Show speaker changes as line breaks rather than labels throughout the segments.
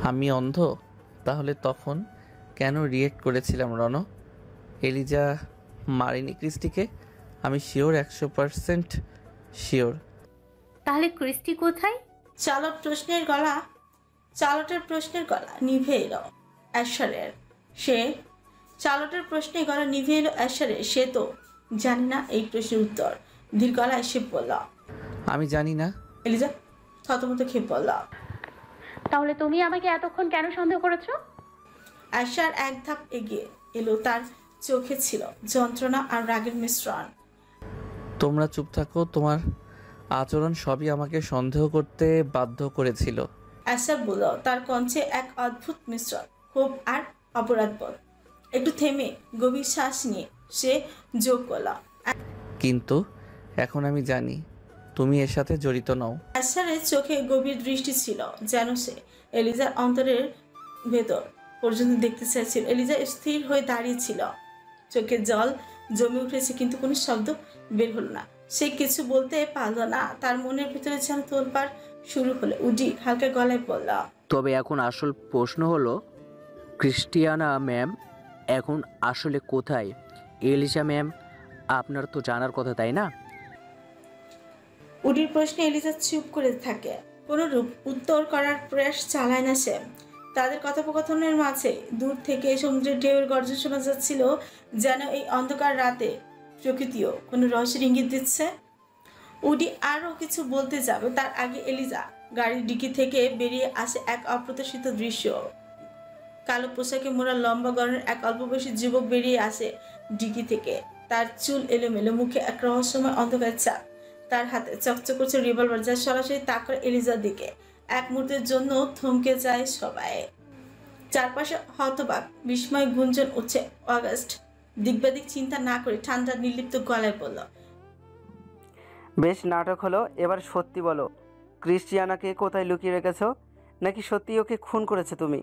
আমি অন্ধ? তাহলে তখন কেন রিয়েক্ট করেছিলাম রণ? এলিজা মারিনি ক্রিস্টিকে, আমি শিওর, 100% শিওর।
তাহলে ক্রিস্টি কোথায়?
চালক প্রশ্নের গলা চালকের প্রশ্নের গলা নিভে এলো অ্যাশারের। সে চালকের প্রশ্নে গলা নিভে এলো অ্যাশারের। সে তো জানি না এই প্রশ্নের উত্তর। ধীর গলায় সে বলল,
আমি জানি না।
এলিজা থতমত খেয়ে বলল,
তাহলে তুমি আমাকে এতক্ষণ কেন সন্দেহ করেছো?
অ্যাশার এক ধাপ এগিয়ে এলো। তার চোখে ছিল যন্ত্রণা আর রাগের মিশ্রণ।
তোমরা চুপ থাকো, তোমার আচরণ সবই আমাকে সন্দেহ করতে বাধ্য করেছিল।
অ্যাশার বলল, তার কণ্ঠে এক অদ্ভুত মিশ্রণ, ক্ষোভ আর অপরাধবোধ। একটু থেমে গভীর শ্বাস নিয়ে সে যোগ করল,
কিন্তু এখন আমি জানি তুমি এর সাথে জড়িত নও।
অ্যাশারের চোখে গভীর দৃষ্টি ছিল, যেন সে এলিজার অন্তরের ভেতর পর্যন্ত দেখতে চাইছিল। এলিজা স্থির হয়ে দাঁড়িয়েছিল, চোখে জল জমে উঠেছে, কিন্তু কোনো শব্দ বের হলো না। সে কিছু বলতে পারল না। তার মনের ভিতরে যেন তোলপাড় শুরু হলো। উডি হালকা গলায় বলল,
তবে এখন আসল প্রশ্ন হলো, ক্রিস্টিয়ানা ম্যাম এখন আসলে কোথায়? এলিজা ম্যাম আপনার তো জানার কথা, তাই না?
উডির প্রশ্নে এলিজা চুপ করে থাকে। কোনরূপ উত্তর করার প্রয়াস চালায় না সে। তাদের কথোপকথনের মাঝে দূর থেকে সমুদ্রের ঢেউয়ের গর্জন শোনা যাচ্ছিল, যেন এই অন্ধকার রাতে প্রকৃতিও কোনো রহস্যের ইঙ্গিত দিচ্ছে। উডি আরও কিছু বলতে যাবে, তার আগে এলিজা গাড়ির ডিকি থেকে বেরিয়ে আসে এক অপ্রত্যাশিত দৃশ্য। কালো পোশাকে মোড়া লম্বা গড়নের এক অল্পবয়সী যুবক বেরিয়ে আসে ডিকি থেকে। তার চুল এলোমেলো, মুখে এক রহস্যময় অন্ধকার ছাপ। তার হাতে চকচক করছে রিভলভার, যা সরাসরি তাক করে এলিজার দিকে। এক মুহূর্তের জন্য থমকে যায় সবাই। চারপাশে হতবাক বিস্ময় গুঞ্জন উঠছে। অগাস্ট দিকবাদিক চিন্তা না করে ঠান্ডা নির্লিপ্ত গলায় বলল,
বেশ নাটক হলো, এবার সত্যি বলো, ক্রিস্টিয়ানাকে কোথায় লুকিয়ে রেখেছো? নাকি সত্যি ওকে খুন করেছো তুমি?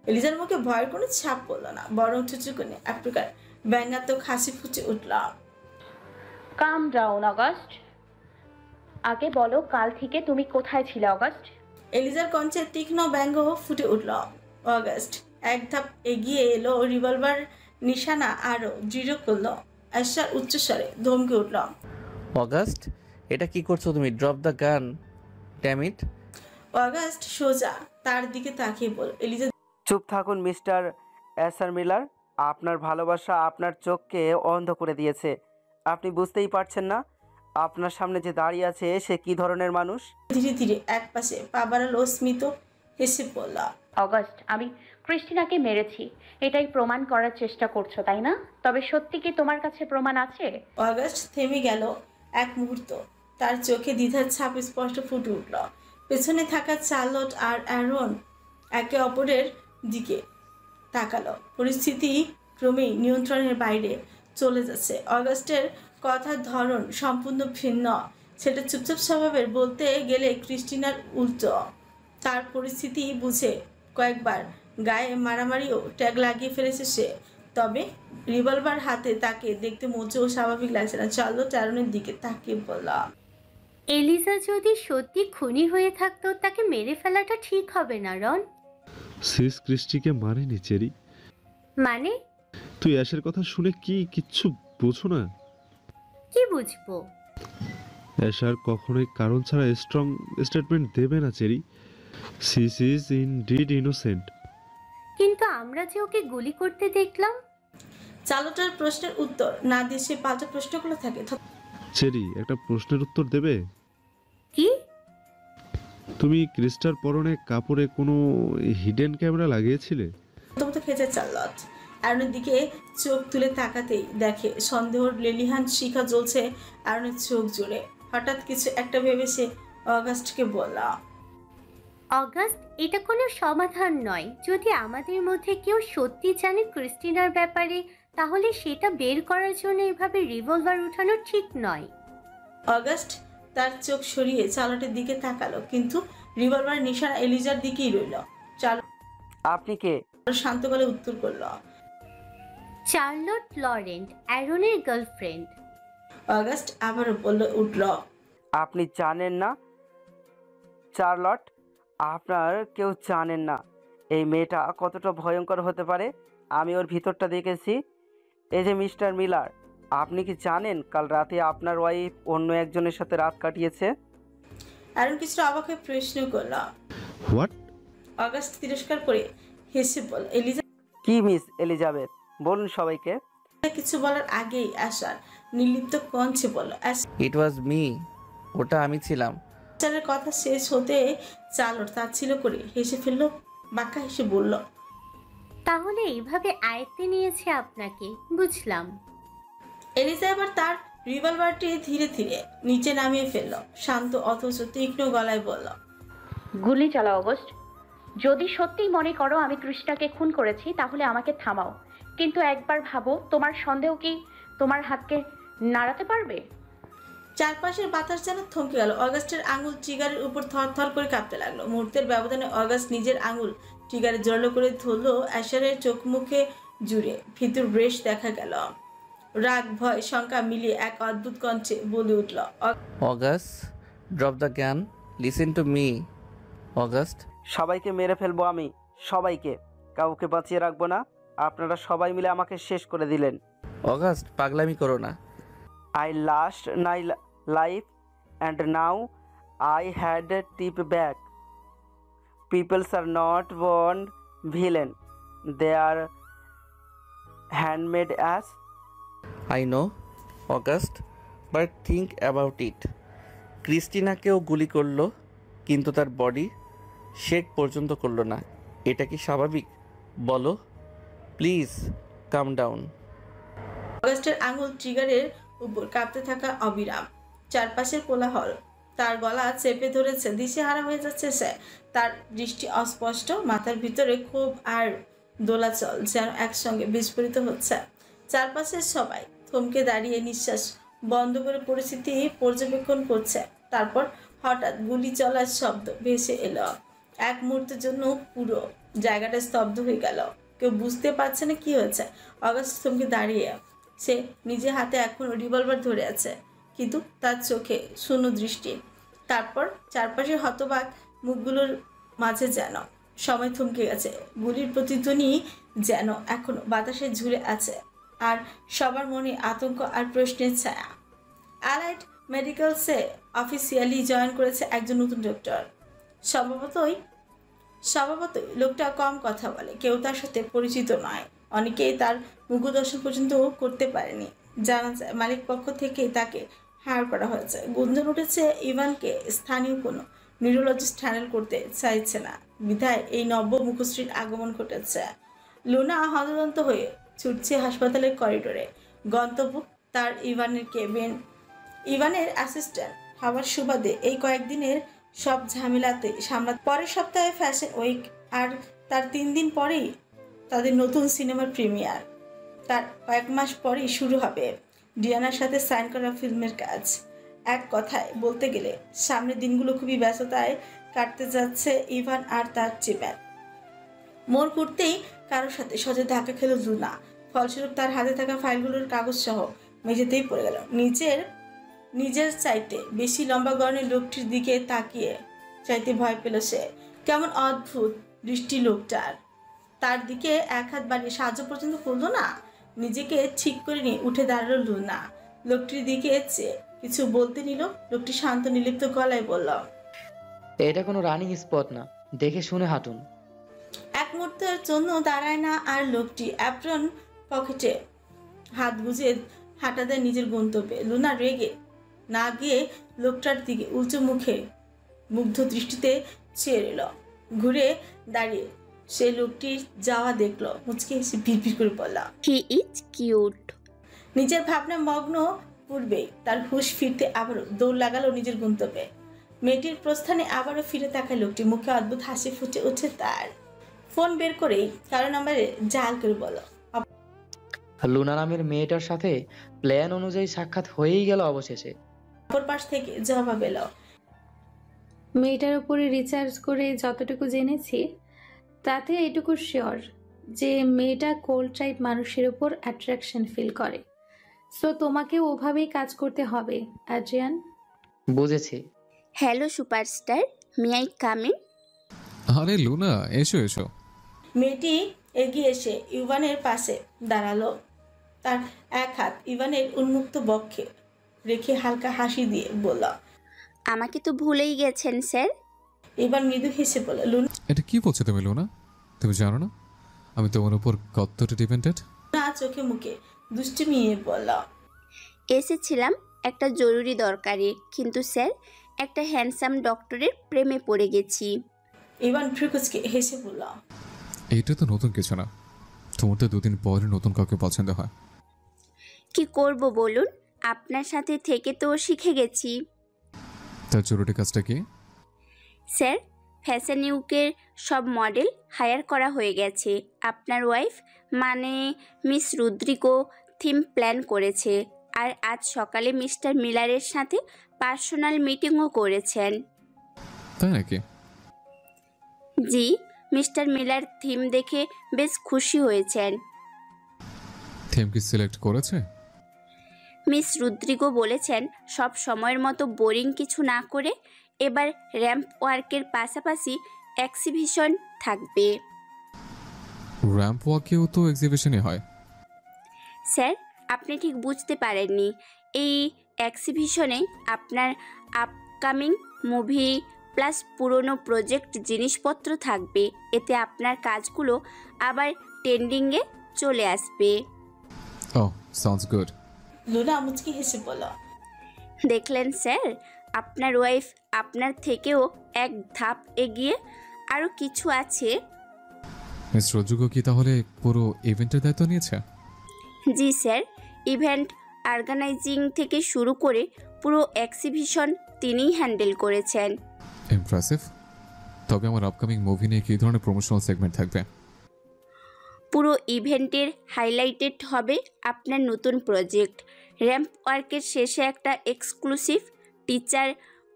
এলিজার মুখে ভয়ের কোনো ছাপ পড়ল না, বরং চুচুকুনে এক প্রকার ব্যঙ্গাত্মক হাসি ফুটে উঠল।
কাম ডাউন অগাস্ট। আগে বলো, কাল থেকে তুমি কোথায় ছিলে অগাস্ট?
এলিজার কণ্ঠে তীক্ষ্ণ ব্যঙ্গ ফুটে উঠল। অগাস্ট এক ধাপ এগিয়ে এলো, রিভলভার নিশানা আরো দৃঢ় করল। আশার উচ্চস্বরে ধমকে উঠল,
অগাস্ট, এটা কি করছো তুমি? Drop the gun, damn it.
August সোজা তার দিকে তাকিয়ে বলল, এলিজা
চুপ থাকুন মিস্টার অ্যাসার মিলার। আপনার ভালোবাসা আপনার চোখকে অন্ধ করে দিয়েছে। আপনি বুঝতেই পারছেন না আপনার সামনে যে দাঁড়িয়ে আছে সে কি ধরনের মানুষ।
ধীরে ধীরে এক পাশে পা বাড়ালো, স্মিত হেসে পড়ল,
অগাস্ট, আমি ক্রিস্টিনাকে মেরেছি, এটাই প্রমাণ করার চেষ্টা করছো, তাই না? তবে সত্যি কি তোমার কাছে প্রমাণ আছে?
অগাস্ট থেমে গেল এক মুহূর্ত। তার চোখে দ্বিধার ছাপ স্পষ্ট ফুটে উঠল। পেছনে থাকা চার্লট আর অ্যারন একে অপরের দিকে তাকালো। পরিস্থিতি ক্রমেই নিয়ন্ত্রণের বাইরে চলে যাচ্ছে। অগাস্টের কথার ধরন সম্পূর্ণ ভিন্ন। সেটা চুপচাপ স্বভাবের, বলতে গেলে ক্রিস্টিনার উল্টো। তার পরিস্থিতি বুঝে কয়েকবার গায়ে মারামারিও ট্যাগ লাগিয়ে ফেলেছে সে। তবে রিভলভার হাতে তাকে দেখতে মোটেও স্বাভাবিক লাগছে না। চার্লট অ্যারনের দিকে তাকিয়ে বলল,
এলিজা যদি সত্যি খুনি হয়ে থাকতো তাকে মেরে ফেলাটা ঠিক হবে না রন।
Cis ক্রিস্টিকে মারেনি cherry.
মানে?
তুই অ্যাশের কথা শুনে কিচ্ছু বোঝো না?
কি বুঝবো?
অ্যাশার কখনোই কারণ ছাড়া স্ট্রং স্টেটমেন্ট দেবে না Cherry. Sis is indeed innocent.
কিন্তু আমরা যে ওকে গুলি করতে দেখলাম।
চার্লটের প্রশ্নের উত্তর না দিয়ে সে পাল্টা প্রশ্নগুলো থাকে।
চেরি, একটা প্রশ্নের উত্তর দেবে?
কি?
তুমি ক্রিস্টার পরনে কাপড়ে কোনো হিডেন ক্যামেরা লাগিয়েছিলে?
প্রথমত খেয়েছে চার্লট। অ্যারনের দিকে চোখ তুলে তাকাতেই দেখে সন্দেহর লেলিহান শিখা জ্বলছে অ্যারনের চোখ জুড়ে। হঠাৎ কিছু একটা ভেবে সে অগাস্টকে বলল,
অগাস্ট, এটা কোনো সমাধান নয়। যদি আমাদের মধ্যে কেউ সত্যি জানে ক্রিস্টিনার ব্যাপারে, তাহলে সেটা বের করার জন্য এভাবে রিভলভার উঠানো ঠিক নয়।
অগাস্ট তার চোখ সরিয়ে চার্লটের দিকে তাকালো, কিন্তু রিভলভার নিশানা এলিজার দিকেই রইল। চার্লট
আপনি কে?
শান্ত গলায় উত্তর করল।
চার্লট লরেন্ট, অ্যারনের গার্লফ্রেন্ড।
অগাস্ট আবারও উঠল,
আপনি জানেন না চার্লট, আপনার কেউ জানেন না। এই মেয়েটা কতটা ভয়ঙ্কর হতে পারে আমি ওর ভিতরটা দেখেছি। এই যে মিস্টার মিলার, আপনি কি জানেন কাল রাতে আপনার ওয়াইফ অন্য একজনের সাথে রাত কাটিয়েছে?
অ্যারন কিছুটা অবাক হয়ে প্রশ্ন করল।
হোয়াট?
অগাস্ট তিরস্কার করে হেসে বলল। এলিজা
কি মিস এলিজাবেথ, বলুন সবাইকে।
কিছু বলার আগেই আশার নির্লিপ্ত কণ্ঠে বলল।
ইট ওয়াজ মি, ওটা আমি ছিলাম।
আশারের কথা শেষ হতে চালর তার ছিল করে হেসে ফেললো, বাঁকা হেসে বলল।
তাহলে এইভাবে আয়ত্তে নিয়েছে আপনাকে, বুঝলাম।
এলিজা এবার তার রিভলভারটি ধীরে ধীরে নিচে নামিয়ে ফেলল, শান্ত অথচ তীক্ষ্ণ গলায় বলল।
গুলি চালাও অগস্ট। যদি সত্যিই মনে করো আমি কৃষ্ণাকে খুন করেছি তাহলে আমাকে থামাও, কিন্তু একবার ভাবো তোমার সন্দেহ কি তোমার হাতকে নাড়াতে পারবে?
চারপাশের বাতাস যেন থমকে গেল। অগাস্টের আঙুল ট্রিগারের উপর থর থর করে কাঁপতে লাগলো। মুহূর্তের ব্যবধানে অগাস্ট নিজের আঙুল ট্রিগারে জড়ো করে ধরলো। অ্যাশারের চোখ মুখে জুড়ে ভিতর ব্রেশ দেখা গেল। রাগ, ভয়, শঙ্কা মিলিয়ে এক অদ্ভুত কণ্ঠে বলে উঠল।
August, drop the gun, listen to me. August,
সবাইকে মেরে ফেলবো আমি, সবাইকে, কাউকে বাঁচিয়ে রাখবো না। আপনারা সবাই মিলে আমাকে শেষ করে দিলেন।
অগাস্ট, পাগলামি করো না।
I lost my life and now I had a tip back. Peoples are not born villain. They are handmade as.
I know August, but think about it. ক্রিস্টিনাকেও গুলি করলো, কিন্তু তার বডি শেক পর্যন্ত করলো না। এটা কি স্বাভাবিক বলো? Please calm down.
অগাস্টের আঙুল ট্রিগারের উপর কাঁপতে থাকা অবিরাম। চারপাশের কোলাহল তার গলা চেপে ধরেছে, দিশেহারা হয়ে যাচ্ছে সে। তার দৃষ্টি অস্পষ্ট, মাথার ভিতরে ক্ষোভ আর দোলাচল যেন একসঙ্গে বিস্ফোরিত হচ্ছে। চারপাশের সবাই থমকে দাঁড়িয়ে নিঃশ্বাস বন্ধ করে পরিস্থিতি পর্যবেক্ষণ করছে। তারপর হঠাৎ গুলি চলার শব্দ ভেসে এলো। এক মুহূর্তের জন্য পুরো জায়গাটা স্তব্ধ হয়ে গেল। কেউ বুঝতে পারছে না কি হয়েছে। অগাস্ট থমকে দাঁড়িয়ে, সে নিজের হাতে এখনো রিভলভার ধরে আছে, কিন্তু তার চোখে শূন্য দৃষ্টি। তারপর চারপাশের হতবাক মুখগুলোর মাঝে যেন সময় থমকে গেছে। গুলির প্রতিধ্বনি যেন এখনো বাতাসে ঝুলে আছে, আর সবার মনে আতঙ্ক আর প্রশ্নের ছায়া। অ্যালাইড মেডিকেলসে অফিসিয়ালি জয়েন করেছে একজন নতুন ডক্টর। স্বভাবতই লোকটা কম কথা বলে, কেউ তার সাথে পরিচিত নয়। অনেকেই তার মুখদর্শন পর্যন্ত করতে পারেনি। জানা যায় মালিক পক্ষ থেকে তাকে হায়ার করা হয়েছে। গুঞ্জন উঠেছে ইভানকে স্থানীয় কোনো নিউরোলজিস্ট হ্যান্ডেল করতে চাইছে না, বিধায় এই নব্য মুখশ্রীর আগমন ঘটেছে। লুনা হতদন্ত হয়ে ছুটছে হাসপাতালের করিডোরে। গন্তব্য তার ইভানের কেবিন। ইভানের অ্যাসিস্ট্যান্ট হওয়ার সুবাদে এই কয়েকদিনের সব ঝামেলাতে সামলা। পরের সপ্তাহে ফ্যাশন উইক, আর তার 3 দিন পরেই তাদের নতুন সিনেমার প্রিমিয়ার। তার কয়েক মাস পরেই শুরু হবে ডিয়ানার সাথে সাইন করা ফিল্মের কাজ। এক কথায় বলতে গেলে সামনের দিনগুলো খুবই ব্যস্ততায় কাটতে যাচ্ছে ইভান আর তার চেপ্যান। মোড় ঘুরতেই কারোর সাথে সহজে ধাক্কা খেল লুনা। ফলস্বরূপ তার হাতে থাকা ফাইলগুলোর কাগজ সহ মেঝেতেই পড়ে গেল। নিজের চাইতে বেশি লম্বা গড়নের লোকটির দিকে তাকিয়ে চাইতে ভয় পেল সে। কেমন অদ্ভুত দৃষ্টি লোকটার। তার দিকে এক হাত বাড়িয়ে সাহায্য পর্যন্ত করলো না। নিজেকে ঠিক করে নিয়ে উঠে দাঁড়ালো লুনা। লোকটির দিকে চেয়ে কিছু বলতে নিল। লোকটি শান্ত নির্লিপ্ত গলায় বলল,
এটা কোনো রানিং স্পট না, দেখে শুনে হাঁটুন।
এক মুহূর্তের জন্য দাঁড়ায় না আর লোকটি অ্যাপ্রন পকেটে হাত গুজে হাঁটা দেয় নিজের গন্তব্যে। লুনা রেগে না গিয়ে লোকটার দিকে উঁচু মুখে মুগ্ধ দৃষ্টিতে চেয়ে এল। ঘুরে দাঁড়িয়ে সে লোকটির যাওয়া দেখলো, মুচকে হেসে ভিড় করে বলল,
হি ইজ কিউট।
নিজের ভাবনা মগ্ন পূর্বেই তার হুঁশ ফিরতে আবারও দৌড় লাগালো নিজের গন্তব্যে। মেয়েটির প্রস্থানে আবারও ফিরে তাকায় লোকটি। মুখে অদ্ভুত হাসি ফুটে ওঠে তার। ফোন বের করেই কারো নাম্বারে জাল করে বলল,
লুনা নামের মেয়েটার সাথে প্ল্যান অনুযায়ী সাক্ষাৎ হয়েই গেল অবশেষে।
অপর পাশ থেকে জবাব এলো,
মেয়েটার উপরে রিচার্জ করে যতটুকু জেনেছি তাতে এটুকু শিওর যে মেয়েটা কোল্ড টাইপ মানুষের উপর অ্যাট্রাকশন ফিল করে। সো তোমাকে ওভাবেই কাজ করতে হবে অ্যাড্রিয়ান।
বুঝেছি।
Hello superstar, may I come in?
আরে লুনা, এসো এসো।
মেয়েটি এগিয়ে এসে ইভানের পাশে দাঁড়ালো। তার এক হাত ইভানের উন্মুক্ত বক্ষে রেখে হালকা হাসি দিয়ে বলল,
আমাকে তো ভুলেই গেছেন স্যার।
ইভান মৃদু হেসে বলল, লুনা
এটা কি বলছো তুমি লুনা? তুমি জানো না আমি তোমার উপর কতটা ডিপেন্ডেন্ট?
চোখে মুখে দুষ্টুমি নিয়ে বলল,
এসেছিলাম একটা জরুরি দরকারে, কিন্তু স্যার একটা হ্যান্ডসাম ডক্টরের প্রেমে পড়ে গেছি।
ইভান ফ্রিকুচকে হেসে বলল,
এইটা তো নতুন কিছু না, তোমার তো 2 দিন পরে নতুন কাউকে পছন্দ হয়।
কি করব বলুন, আপনার সাথে থেকে তো শিখে গেছি।
তার জরুরি কাজটা কি?
স্যার, ফ্যাশন উইকের সব মডেল হায়ার করা হয়ে গেছে। আপনার ওয়াইফ মানে মিস রুদ্রিকো থিম প্ল্যান করেছে, আর আজ সকালে মিস্টার মিলারের সাথে পার্সোনাল মিটিংও করেছেন।
তাই নাকি?
জি, মিস্টার মিলার থিম দেখে বেশ খুশি হয়েছেন।
থিম কি সিলেক্ট করেছে?
মিস রুদ্রিগো বলেছেন সব সময়ের মতো বোরিং কিছু না করে এবার র্যাম্প ওয়ার্কের পাশাপাশি এক্সিবিশন থাকবে।
র্যাম্প ওয়াকেও তো এক্সিবিশনই হয়।
স্যার, আপনি ঠিক বুঝতে পারেননি। এই এক্সিবিশনে আপনার আপকামিং মুভি প্লাস পুরনো প্রজেক্ট জিনিসপত্র থাকবে। এতে আপনার কাজগুলো আবার ট্রেন্ডিংয়ে চলে আসবে।
ওহ, সাউন্ডস গুড।
লুনা মুচকি হেসে বলল,
দেখলেন স্যার, আপনার ওয়াইফ আপনার থেকেও এক ধাপ এগিয়ে। আরও কিছু আছে।
মিস রুদ্রিকো কি তাহলে পুরো ইভেন্টের দায়িত্ব নিয়েছে?
জি স্যার, ইভেন্ট অর্গানাইজিং থেকে শুরু করে পুরো এক্সিবিশন তিনিই হ্যান্ডেল করেছেন।
ইমপ্রেসিভ। তবে আমার আপকামিং মুভি নিয়ে কী ধরনের প্রমোশনাল সেগমেন্ট থাকবে?
পুরো ইভেন্টের হাইলাইটেড হবে আপনার নতুন প্রজেক্ট। র্যাম্প ওয়ার্কের শেষে একটা এক্সক্লুসিভ টিচার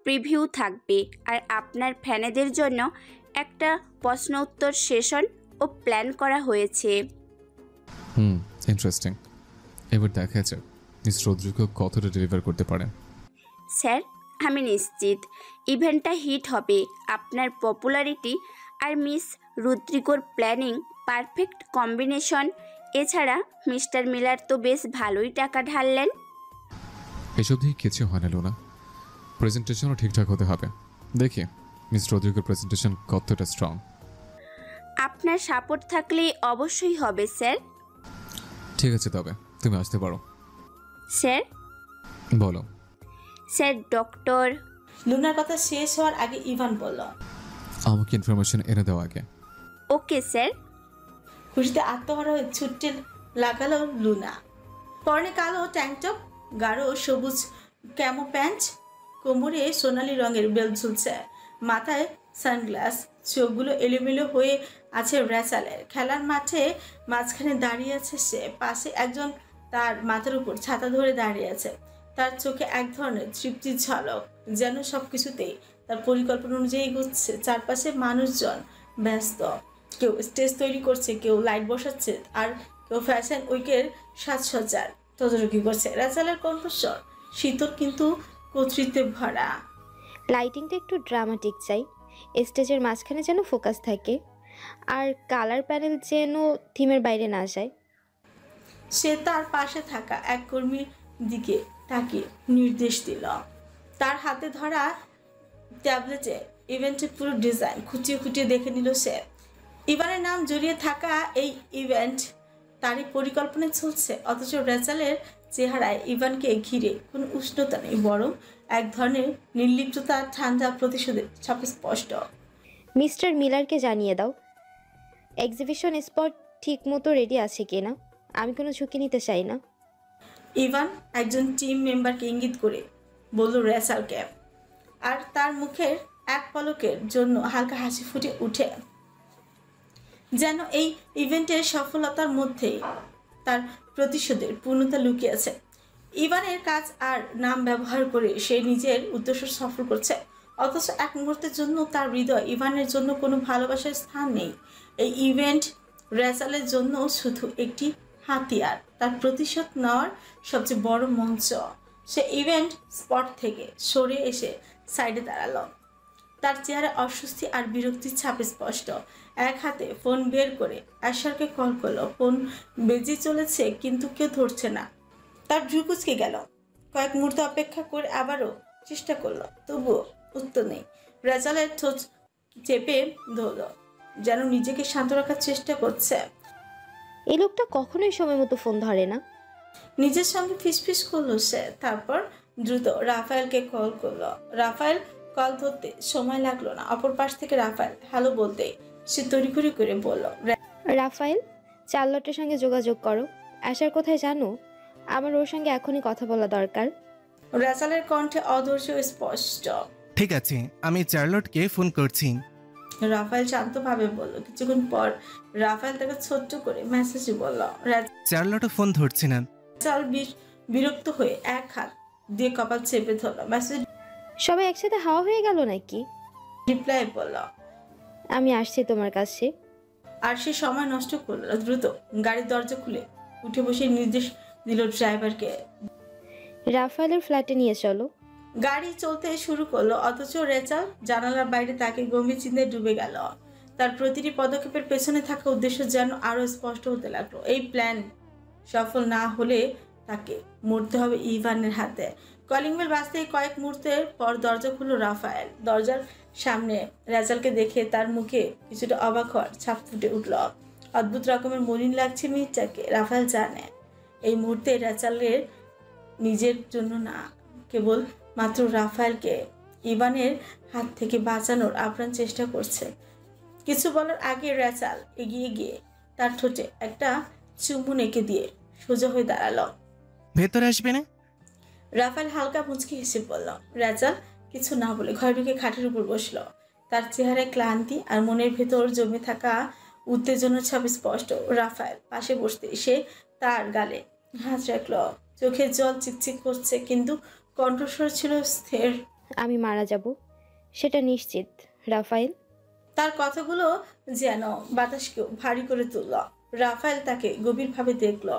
প্রিভিউ থাকবে, আর আপনার ফ্যানেদের জন্য একটা প্রশ্ন উত্তর সেশন ও প্ল্যান করা হয়েছে।
ইন্টারেস্টিং। এবার দেখা যাক মিস রুদ্রিকো কতটা ডেলিভার করতে পারেন।
স্যার, আমি নিশ্চিত ইভেন্টটা হিট হবে। আপনার পপুলারিটি আর মিস রুদ্রিকোর প্ল্যানিং পারফেক্ট কম্বিনেশন। এছাড়া মিস্টার মিলার তো বেশ ভালোই টাকা ঢাললেন।
এসব দিয়ে কিছু হয় না লুনা, প্রেজেন্টেশনও ঠিকঠাক হতে হবে। দেখি মিস রুদ্রিকোর প্রেজেন্টেশন কতটা স্ট্রং।
আপনার সাপোর্ট থাকলে অবশ্যই হবে স্যার।
ঠিক আছে, তবে তুমি আসতে পারো।
স্যার?
বলো।
Sir, doctor.
লুনার কথা শেষ হওয়ার আগে ইভান বলল,
আমাকে ইনফরমেশন এনে দেওয়া আগে।
Okay sir.
খুশিতে আত্মহারা হয়ে ছুটতে লাগালো লুনা। পরনে কালো ট্যাঙ্কটপ, গাঢ় সবুজ ক্যামো প্যান্ট, কোমরে সোনালি রঙের বেল্ট ঝুলছে, মাথায় সানগ্লাস, চোখগুলো এলোমেলো হয়ে আছে রেচালের। খেলার মাঠে মাঝখানে দাঁড়িয়ে আছে সে, পাশে একজন তার মাথার উপর ছাতা ধরে দাঁড়িয়ে আছে। তার চোখে এক ধরনের তৃপ্তির ঝলক, যেন সব কিছুতেই তার পরিকল্পনা অনুযায়ী ঘুরছে। চারপাশে মানুষজন ব্যস্ত, কেউ স্টেজ তৈরি করছে, কেউ লাইট বসাচ্ছে, আর কেউ ফ্যাশন উইকের সাজসজ্জার তদারকি করছে। রেচালের কণ্ঠস্বর শীতল কিন্তু কর্তৃত্বে ভরা।
লাইটিংটা একটু ড্রামাটিক চাই, স্টেজের মাঝখানে যেন ফোকাস থাকে, আর কালার প্যানেল যেন থিমের বাইরে না যায়।
সে তার পাশে থাকা এক কর্মীর দিকে তাকিয়ে নির্দেশ দিল। তার হাতে ধরা ট্যাবলেটে ইভেন্টের পুরো ডিজাইন খুঁটিয়ে খুঁটিয়ে দেখে নিল সে। ইভানের নাম জড়িয়ে থাকা এই ইভেন্ট তারই পরিকল্পনায় চলছে, অথচ রেচালের চেহারায় ইভানকে ঘিরে কোনো উষ্ণতা নেই, বরং এক ধরনের নির্লিপ্ততা, ঠান্ডা প্রতিশোধের ছাপ স্পষ্ট।
মিস্টার মিলারকে জানিয়ে দাও এক্সিবিশন স্পট ঠিক মতো রেডি আছে কিনা, আমি কোনো ঝুঁকি নিতে চাই না।
ইভান একজন টিম মেম্বারকে ইঙ্গিত করে বলল রেচালকে, আর তার মুখের এক পলকের জন্য হালকা হাসি ফুটে উঠে, যেন এই ইভেন্টের সফলতার মধ্যেই তার প্রতিশোধের পূর্ণতা লুকিয়ে আছে। ইভানের কাজ আর নাম ব্যবহার করে সে নিজের উদ্দেশ্য সফল করছে, অথচ এক মুহূর্তের জন্য তার হৃদয় ইভানের জন্য কোনো ভালোবাসার স্থান নেই। এই ইভেন্ট রেচালের জন্য শুধু একটি হাতিয়ার, তার প্রতিশোধ নেওয়ার সবচেয়ে বড় মঞ্চ। সে ইভেন্ট স্পট থেকে সরে এসে সাইডে দাঁড়ালো। তার চেহারা অস্বস্তি আর বিরক্তির ছাপ স্পষ্ট। এক হাতে ফোন বের করে আশারকে কল করলো। ফোন বেজে চলেছে কিন্তু কেউ ধরছে না। তার ভ্রু কুঁচকে গেল। কয়েক মুহূর্ত অপেক্ষা করে আবারও চেষ্টা করলো, তবুও উত্তর নেই। রেজালের ঠোঁট চেপে ধরল, যেন নিজেকে শান্ত রাখার চেষ্টা করছে।
এই লোকটা কখনোই সময় মতো ফোন ধরে না।
নিজের সঙ্গে ফিসফিস করলো সে। তারপর দ্রুত রাফায়েলকে কল করলো। রাফায়েল কল ধরতে সময় লাগলো না। অপর পাশ থেকে রাফায়েল হ্যালো বলতে সে তড়িঘড়ি করে বলল,
রাফায়েল, চার্লটের সঙ্গে যোগাযোগ করো। আশার কোথায় জানো? আমার ওর সঙ্গে এখনই কথা বলা দরকার।
রেজালের কণ্ঠে অধৈর্য স্পষ্ট।
ঠিক আছে, আমি চার্লটকে ফোন করছি।
রাফায়েল শান্তভাবে বলল। কিছুক্ষণ পর রাফায়েল তাকে ছোট্ট করে মেসেজে বলল।
চার্লটও ফোন ধরছে না।
রেজাল বিরক্ত হয়ে এক হাত দিয়ে কপাল চেপে ধরল। মেসেজ
সবাই একসাথে হাওয়া হয়ে গেল নাকি?
রিপ্লাই বলল,
আমি আসছি তোমার কাছে।
আর সে সময় নষ্ট করলো না। দ্রুত গাড়ির দরজা খুলে উঠে বসে নির্দেশ দিল ড্রাইভারকে,
রাফায়েলের ফ্ল্যাটে নিয়ে চলো।
গাড়ি চলতে শুরু করলো। অথচ রেজাল জানালার বাইরে তাকে গম্ভীর চিন্তায় ডুবে গেল। তার প্রতিটি পদক্ষেপের পেছনে থাকা উদ্দেশ্য যেন আরো স্পষ্ট হতে লাগলো। এই প্ল্যান সফল না হলে তাকে মরতে হবে ইভানের হাতে। কলিং বেল বাজতে কয়েক মুহূর্তের পর দরজা খুলল রাফায়েল। দরজার সামনে রেজালকে দেখে তার মুখে কিছুটা অবাক হওয়ার ছাপ ফুটে উঠল। অদ্ভুত রকমের মলিন লাগছে মেয়েটাকে। রাফায়েল জানে এই মুহূর্তে রেজালের নিজের জন্য না, কেবল মাত্র রাফায়েলকে ইভানের হাত থেকে বাঁচানোর আপ্রাণ চেষ্টা করছে। কিছু বলার আগে রেজাল এগিয়ে গিয়ে তার ঠোঁটে একটা চুমুন এঁকে দিয়ে সোজা হয়ে দাঁড়ালো।
ভেতরে আসবে না?
রাফায়েল হালকা মুচকি হেসে বলল। রেজাল কিছু না বলে ঘরে ঢুকে খাটের উপর বসলো। তার চেহারায় ক্লান্তি আর মনের ভেতর জমে থাকা উত্তেজনার ছাপ স্পষ্ট। রাফায়েল পাশে বসতে সে তার গালে হাত রাখলো। চোখের জল চিকচিক করছে, কিন্তু কণ্ঠস্বর ছিল স্থির।
আমি মারা যাব, সেটা নিশ্চিত রাফায়েল।
তার কথাগুলো যেন বাতাসকেও ভারী করে তুলল। রাফায়েল তাকে গভীরভাবে দেখল।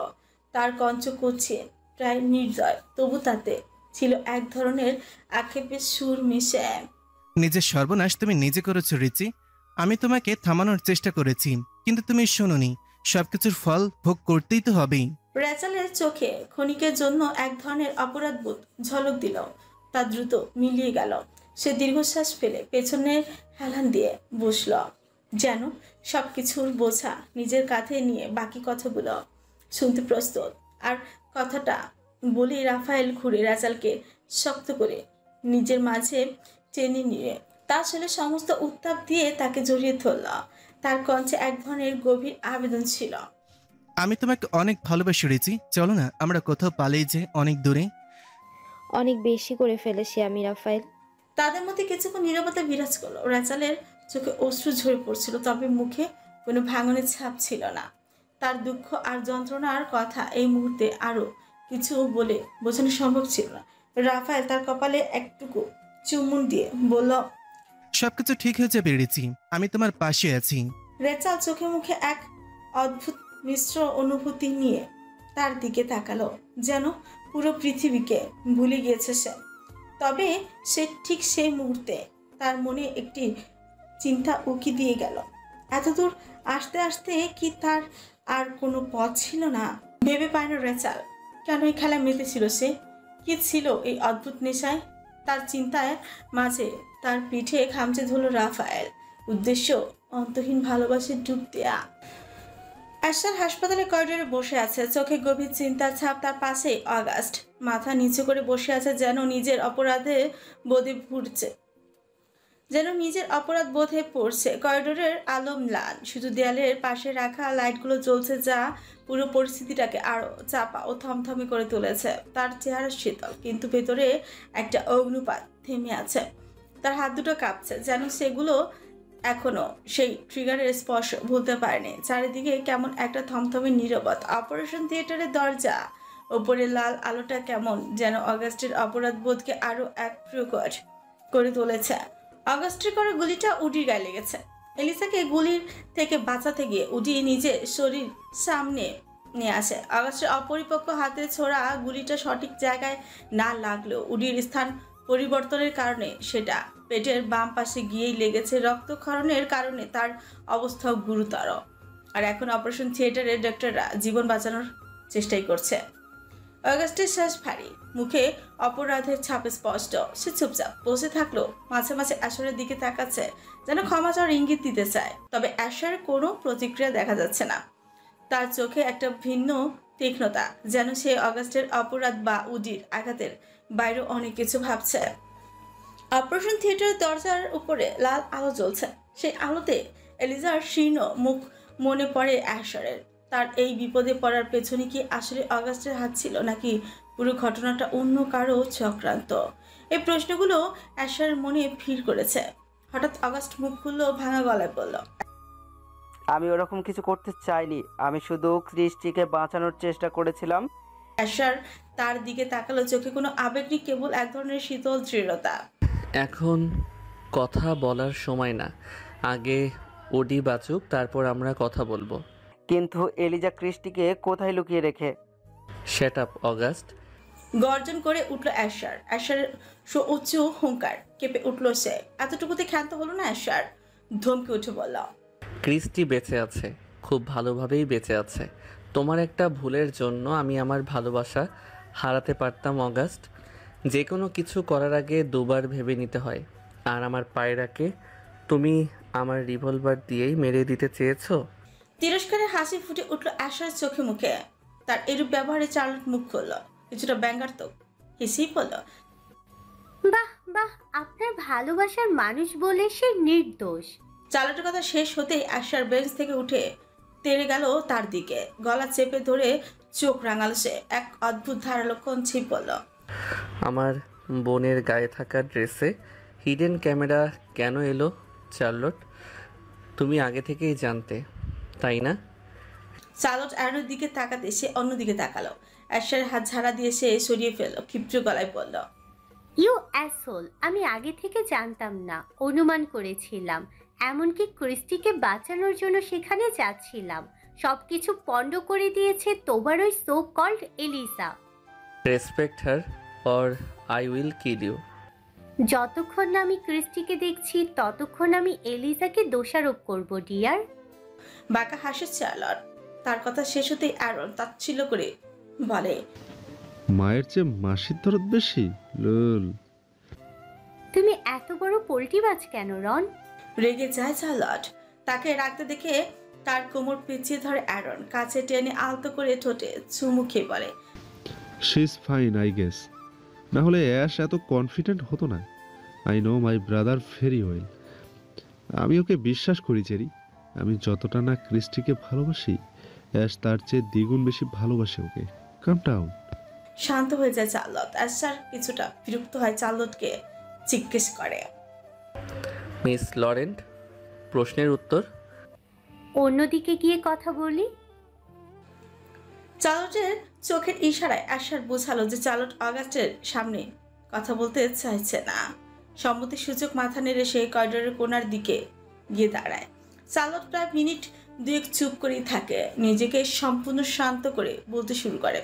তার কঞ্চ করছে প্রায় নির্দয়, তবু তাতে ছিল এক ধরনের আক্ষেপের সুর মিশে।
নিজের সর্বনাশ তুমি নিজে করেছো রিচি। আমি তোমাকে থামানোর চেষ্টা করেছি, কিন্তু তুমি শোনোনি। সবকিছুর ফল ভোগ করতেই তো হবেই।
রেজালের চোখে ক্ষণিকের জন্য এক ধরনের অপরাধবোধ ঝলক দিল। তা দ্রুত মিলিয়ে গেল। সে দীর্ঘশ্বাস ফেলে পেছনে হেলান দিয়ে বসল, যেন সবকিছুর বোঝা নিজের কাঁধে নিয়ে বাকি কথাগুলো শুনতে প্রস্তুত। আর কথাটা বলেই রাফায়েল ঘুরে রেজালকে শক্ত করে নিজের মাঝে টেনে নিয়ে তার ছেলে সমস্ত উত্তাপ দিয়ে তাকে জড়িয়ে ধরল। তার কণ্ঠে এক ধরনের গভীর আবেদন ছিল।
আমি তোমাকে অনেক ভালোবাসি রিচি। চলো না আমরা কোথাও পালিয়ে যে অনেক দূরে।
অনেক বেশি করে ফেলেছি আমি রাফায়েল।
তাদের মধ্যে কিছুক্ষণ নীরবতা বিরাজ করলো। রেজালের চোখে অশ্রু ঝরে পড়ছিল, তবে মুখে কোনো ভাঙনের ছাপ ছিল না। তার দুঃখ আর যন্ত্রণার কথা এই মুহূর্তে আরো কিছু বলে বোঝানো সম্ভব ছিল না। রাফায়েল তার কপালে একটুকু চুমুন দিয়ে বলল,
সবকিছু ঠিক হয়ে যাবে রিচি, আমি তোমার পাশে আছি।
রেজাল চোখে মুখে এক অদ্ভুত মিশ্র অনুভূতি নিয়ে তার দিকে তাকালো, যেন পুরো পৃথিবীকে ভুলে গিয়েছে সে। তবে সে ঠিক সেই মুহূর্তে তার মনে একটি চিন্তা উকি দিয়ে গেল। এতদূর আসতে আসতে কি তার আর কোনো পথ ছিল না? ভেবে পায় না রেজাল কেন এই খেলা মেতেছিল সে। কি ছিল এই অদ্ভুত নেশায়? তার চিন্তায় মাঝে তার পিঠে খামচে ধরল রাফায়েল। উদ্দেশ্য অন্তহীন ভালোবাসায় ডুব দেয়া। আশার হাসপাতালে করিডোরে বসে আছে, চোখে গভীর চিন্তার ছাপ। তার পাশে অগাস্ট মাথা নিচু করে বসে আছে, যেন নিজের অপরাধ বোধে পড়ছে। করিডোরের আলো ম্লান, শুধু দেয়ালের পাশে রাখা লাইটগুলো জ্বলছে, যা পুরো পরিস্থিতিটাকে আরো চাপা ও থমথমে করে তুলেছে। তার চেহারা শীতল, কিন্তু ভেতরে একটা অগ্নুপাত থেমে আছে। তার হাত দুটো কাঁপছে, যেন সেগুলো এখনো সেই ট্রিগারের স্পর্শ ভুলতে পারেনি। চারিদিকে কেমন একটা থমথমে নীরবতা। অপারেশন থিয়েটারের দরজা ওপরে লাল আলোটা কেমন যেন অগাস্টের অপরাধ বোধকে আরো এক প্রকট করে তুলেছে। অগাস্টের করে গুলিটা উডির গায়ে লেগেছে। এলিসাকে গুলির থেকে বাঁচাতে গিয়ে উডি নিজের শরীর সামনে নিয়ে আসে। অগাস্টের অপরিপক্ক হাতে ছোড়া গুলিটা সঠিক জায়গায় না লাগলেও উডির স্থান পরিবর্তনের কারণে সেটা পেটের বাম পাশে গিয়েই লেগেছে। রক্তক্ষরণের কারণে তার অবস্থাও গুরুতর। আর এখন অপারেশন থিয়েটারে ডক্টররা জীবন বাঁচানোর চেষ্টাই করছে। অগাস্টের শ্বাস ভারী, মুখে অপরাধের ছাপ স্পষ্ট। সে চুপচাপ বসে থাকলো, মাঝে মাঝে অ্যাশারের দিকে তাকাচ্ছে, যেন ক্ষমা চাওয়ার ইঙ্গিত দিতে চায়। তবে অ্যাশারের কোনো প্রতিক্রিয়া দেখা যাচ্ছে না। তার চোখে একটা ভিন্ন তীক্ষ্ণতা, যেন সে অগাস্টের অপরাধ বা উডির আঘাতের বাইরেও অনেক কিছু ভাবছে। অপারেশন থিয়েটারের দরজার উপরে লাল আলো জ্বলছে। সেই আলোতে এলিজার শীর্ণ মুখ মনে পড়ে অ্যাশারের। তার এই বিপদে পড়ার পেছনে কি আসলে অগাস্টের হাত ছিল, নাকি পুরো ঘটনাটা অন্য কারো চক্রান্ত? এই প্রশ্নগুলো অ্যাশারের মনে ভিড় করেছে। হঠাৎ অগাস্ট মুখ খুললো, ভাঙা গলায় বলল,
আমি ওরকম কিছু করতে চাইনি, আমি শুধু ক্রিস্টিকে বাঁচানোর চেষ্টা করেছিলাম।
অ্যাশার তার দিকে তাকালো, চোখে কোনো আবেগ নেই, কেবল এক ধরনের শীতল দৃঢ়তা।
এখন কথা বলার সময় না, আগে ওডি বাঁচুক, তারপর আমরা কথা বলবো।
কিন্তু এলিজা ক্রিস্টিকে কোথায় লুকিয়ে রেখে?
Shut up August.
গর্জন করে উঠল অ্যাশার। অ্যাশারের উচ্চ হুঙ্কার কেঁপে উঠল সে। এতটুকুতে ক্ষান্ত হলো না অ্যাশার, ধমকে উঠে বলল,
ক্রিস্টি বেঁচে আছে, খুব ভালোভাবেই বেঁচে আছে। তোমার একটা ভুলের জন্য আমি আমার ভালোবাসা হারাতে পারতাম অগাস্ট। যে কোনো কিছু করার আগে দুবার ভেবে নিতে হয়। আর আমার পায়রাকে তুমি আমার রিভলভার দিয়েই মেরে দিতে চেয়েছো।
তিরস্কারের হাসি ফুটে উঠল অ্যাশারের চোখে মুখে। তার এরূপ ব্যবহারে চার্লট মুখ খুলল, কিছুটা ব্যঙ্গাত্মক হেসেই বলল,
বাহ বাহ, আপনার ভালোবাসার মানুষ বলে সে নির্দোষ।
চার্লটের কথা শেষ হতেই অ্যাশার বেঞ্চ থেকে উঠে তেড়ে গেল তার দিকে। গলা চেপে ধরে চোখ রাঙাল সে। এক অদ্ভুত ধারালো কঞ্চি বলল,
আমার বোনের গায়ে থাকা ড্রেসে হিডেন ক্যামেরা কেন এলো চার্লট? তুমি আগে থেকেই জানতে, তাই না?
চার্লট অ্যারোর দিকে তাকাতে সে অন্যদিকে তাকালো। অ্যাশার হাত ঝাড়া দিয়ে সে সরিয়ে ফেলল, ক্ষিপ্র গলায় বলল,
ইউ অ্যাসোল, আমি আগে থেকে জানতাম না, অনুমান করেছিলাম। এমনকি ক্রিস্টিকে বাঁচানোর জন্য সেখানে যাচ্ছিলাম। সবকিছু পণ্ড করে দিয়েছে তোমার ওই so called Elisa.
Respect her or I will kill you.
যতক্ষণ না আমি ক্রিস্টিকে দেখছি ততক্ষণ আমি এলিসাকে দোষারোপ করব ডিয়ার।
বাঁকা হাসে চার্লট। তার কথা শেষ হতেই অ্যারন তাচ্ছিল্য করে বলে,
মায়ের চেয়ে মাসির দরদ বেশি লুল।
তুমি এত বড় পোল্টিবাজ কেন রন?
রেগে যায় চার্লট। তাকে রাখতে দেখে তার কোমর পেঁচিয়ে ধরে অ্যারন, কাছে টেনে আলতো করে ঠোঁটে চুমু খেয়ে বলে,
she is fine I guess. না হলে অ্যাশ এত কনফিডেন্ট হতো না। I know my brother very well. আমি ওকে বিশ্বাস করি জেরি। আমি যতটা না ক্রিস্টিকে ভালোবাসি, অ্যাশ তার চেয়ে দ্বিগুণ বেশি ভালোবাসে ওকে। কাম ডাউন।
শান্ত হয়ে যায় চার্লট। অ্যাশার কিছুটা বিরক্ত হয়, চার্লটকে জিজ্ঞেস করে,
মিস লরেন্ট, প্রশ্নের উত্তর?
অন্যদিকে গিয়ে কথা বলি।
চার্লটের চোখের ইশারায় অ্যাশার বোঝালো যে চার্লট অগাস্টের সামনে কথা বলতে চাইছে না। সম্মতির সূচক মাথা নেড়ে সে করিডোরের কোণার দিকে গিয়ে দাঁড়ায়। চার্লট প্রায় মিনিট দুয়েক চুপ করেই থাকে, নিজেকে সম্পূর্ণ শান্ত করে বলতে শুরু করে,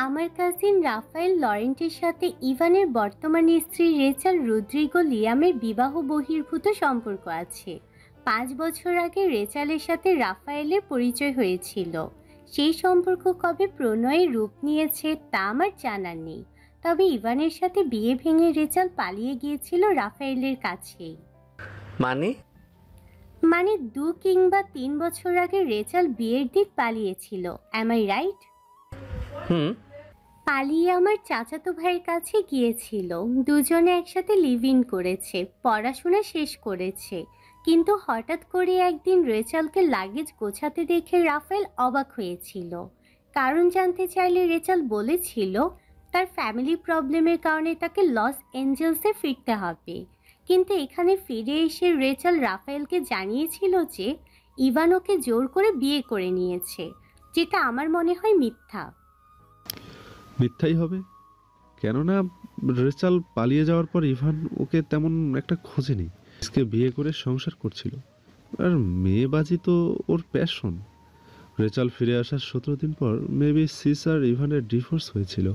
আমার কাজিন রাফায়েল লরেন্টের সাথে ইভানের বর্তমান স্ত্রী রেচাল রদ্রিগো লিয়ামের বিবাহ বহির্ভূত সম্পর্ক আছে। 5 বছর আগে রেচালের সাথে রাফায়েলের পরিচয় হয়েছিল। সেই সম্পর্ক কবে প্রণয়ের রূপ নিয়েছে তা আমার জানা নেই, তবে ইভানের সাথে বিয়ে ভেঙে রেচাল পালিয়ে গিয়েছিল রাফায়েলের কাছেই। মানে 2 কিংবা 3 বছর আগে রেচাল বিয়ের দিন পালিয়েছিল। Am I right? পালিয়ে আমার চাচাতো ভাইয়ের কাছে গিয়েছিল। দুজনে একসাথে লিভ ইন করেছে, পড়াশোনা শেষ করেছে। কিন্তু হঠাৎ করে একদিন রেচালকে লাগেজ গোছাতে দেখে রাফায়েল অবাক হয়েছিল। কারণ জানতে চাইলে রেচাল বলেছিল তার ফ্যামিলি প্রবলেমের কারণে তাকে লস এঞ্জেলসে ফিরতে হবে। কিন্তু এখানে ফিরে এসে রেচাল রাফায়েলকে জানিয়েছিল যে ইভান ওকে জোর করে বিয়ে করে নিয়েছে, যেটা আমার মনে হয় মিথ্যা।
মিথ্যাই হবে, কেননা রেচাল পালিয়ে যাওয়ার পর ইভান ওকে তেমন একটা খোঁজেনি। আজকে বিয়ে করে সংসার করছিল, আর মেয়েবাজি তো ওর প্যাশন। রেচাল ফিরে আসার 17 দিন পর মেবি সিস আর ইভানের ডিভোর্স হয়েছিল।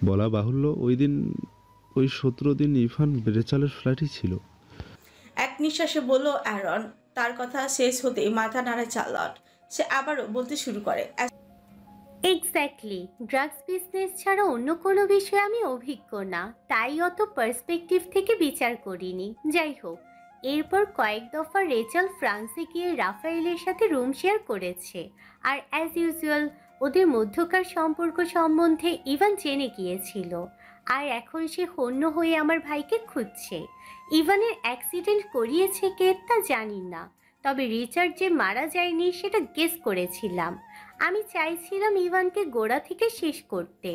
বলা বাহুল্য ওই দিন ওই 17 দিন ইভান রেচালের ফ্ল্যাটই ছিল।
এক নিঃশ্বাসে বলল অ্যারন। তার কথা শেষ হতেই মাথা নাড়ে চার্লট। সে আবারও বলতে শুরু করে,
এক্স্যাক্টলি, ড্রাগস বিজনেস ছাড়া অন্য কোনো বিষয়ে আমি অভিজ্ঞ না, তাই অত পার্সপেক্টিভ থেকে বিচার করিনি। যাই হোক, এরপর কয়েক দফা রেচাল ফ্রান্সে গিয়ে রাফায়েলের সাথে রুম শেয়ার করেছে, আর অ্যাজ ইউজুয়াল ওদের মধ্যকার সম্পর্ক সম্বন্ধে ইভান জেনে গিয়েছিল, আর এখন সে হন্য হয়ে আমার ভাইকে খুঁজছে। ইভানের অ্যাক্সিডেন্ট করিয়েছে কে তা জানি না, তবে রিচার্ড যে মারা যায়নি সেটা গেস করেছিলাম। আমি চাইছিলাম ইভানকে গোড়া থেকে শেষ করতে,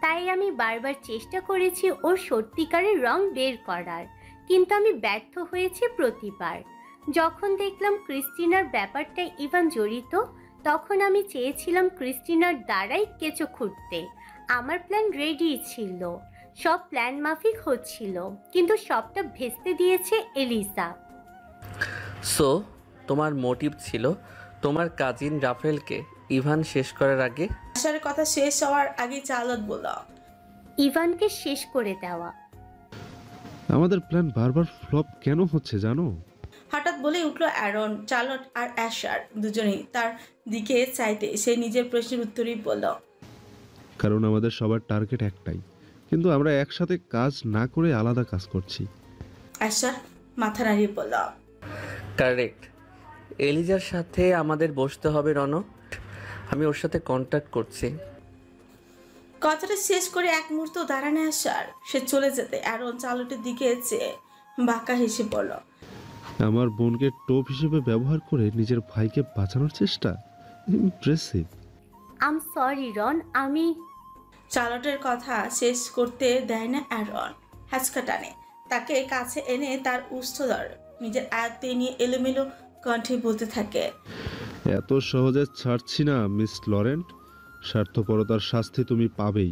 তাই আমি বারবার চেষ্টা করেছি ওর সত্যিকারের রং বের করার, কিন্তু আমি ব্যর্থ হয়েছি প্রতিবার। যখন দেখলাম ক্রিস্টিনার ব্যাপারটা ইভান জড়িত, তখন আমি চেয়েছিলাম ক্রিস্টিনার দ্বারাই কেঁচো খুঁড়তে। আমার প্ল্যান রেডি ছিল, সব প্ল্যান মাফিক হচ্ছিল, কিন্তু সবটা ভেস্তে দিয়েছে এলিসা।
সো তোমার মোটিভ ছিল তোমার কাজিন রাফেলকে ইভান শেষ করার আগে?
আশার কথা শেষ হওয়ার আগে চার্লট বলল,
ইভানকে শেষ করে দেওয়া।
আমাদের প্ল্যান বারবার ফ্লপ কেন হচ্ছে জানো?
হঠাৎ বলে উঠল অ্যারন। চার্লট আর অ্যাশার দুজনেই তার দিকে চাইতে সে নিজের প্রশ্নের উত্তরই বলল,
কারণ আমাদের সবার টার্গেট একটাই, কিন্তু আমরা একসাথে কাজ না করে আলাদা কাজ করছি।
অ্যাশার মাথা নাড়িয়ে বলল,
কারেক্ট। এলিজার সাথে আমাদের বসতে হবে রণ, আমি ওর সাথে কন্ট্যাক্ট করছি।
কথাটা শেষ করে এক মুহূর্ত দাঁড়ানে আসার সে চলে যেতে অ্যারন চার্লটের দিকে চেয়ে বাঁকা হেসে পড়ল।
আমার বোনকে টোপ হিসেবে ব্যবহার করে নিজের ভাইকে বাঁচানোর চেষ্টা, ইমপ্রেসিভ।
আম সরি রন, আমি।
চার্লটের কথা শেষ করতে দেয় না অ্যারন। হ্যাচকা টানে তাকে কাছে এনে তার উষ্ঠধর নিজের আয়ত্তে নিয়ে এলোমেলো কণ্ঠে বলতে থাকে,
এত সহজে ছাড়ছি না মিস লরেন্ট, স্বার্থপরতার শাস্তি তুমি পাবেই,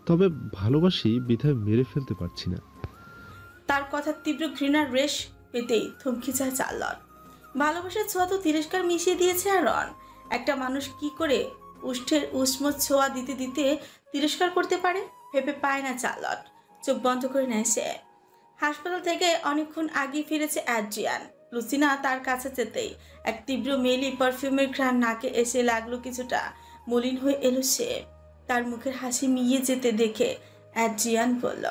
তবে ভালোবাসি বিধায় মেরে ফেলতে পারছি না।
তার কথা তীব্র ঘৃণার রেশ পেতেই থমকে যায় চার্লট। ভালোবাসার ছোঁয়া তো তিরস্কার মিশিয়ে দিয়েছে অ্যারন। একটা মানুষ কি করে উষ্ঠের উষ্ম ছোঁয়া দিতে দিতে তিরস্কার করতে পারে ভেবে পায় না চার্লট। চোখ বন্ধ করে নেয় সে। হাসপাতাল থেকে অনেকক্ষণ আগে ফিরেছে অ্যাড্রিয়ান। লুসিনা তার কাছে যেতেই এক তীব্র মেলি পারফিউমের ঘ্রাণ নাকে এসে লাগলো, কিছুটা মলিন হয়ে এলো সে। তার মুখের হাসি মিইয়ে যেতে দেখে অ্যাড্রিয়ান বলল,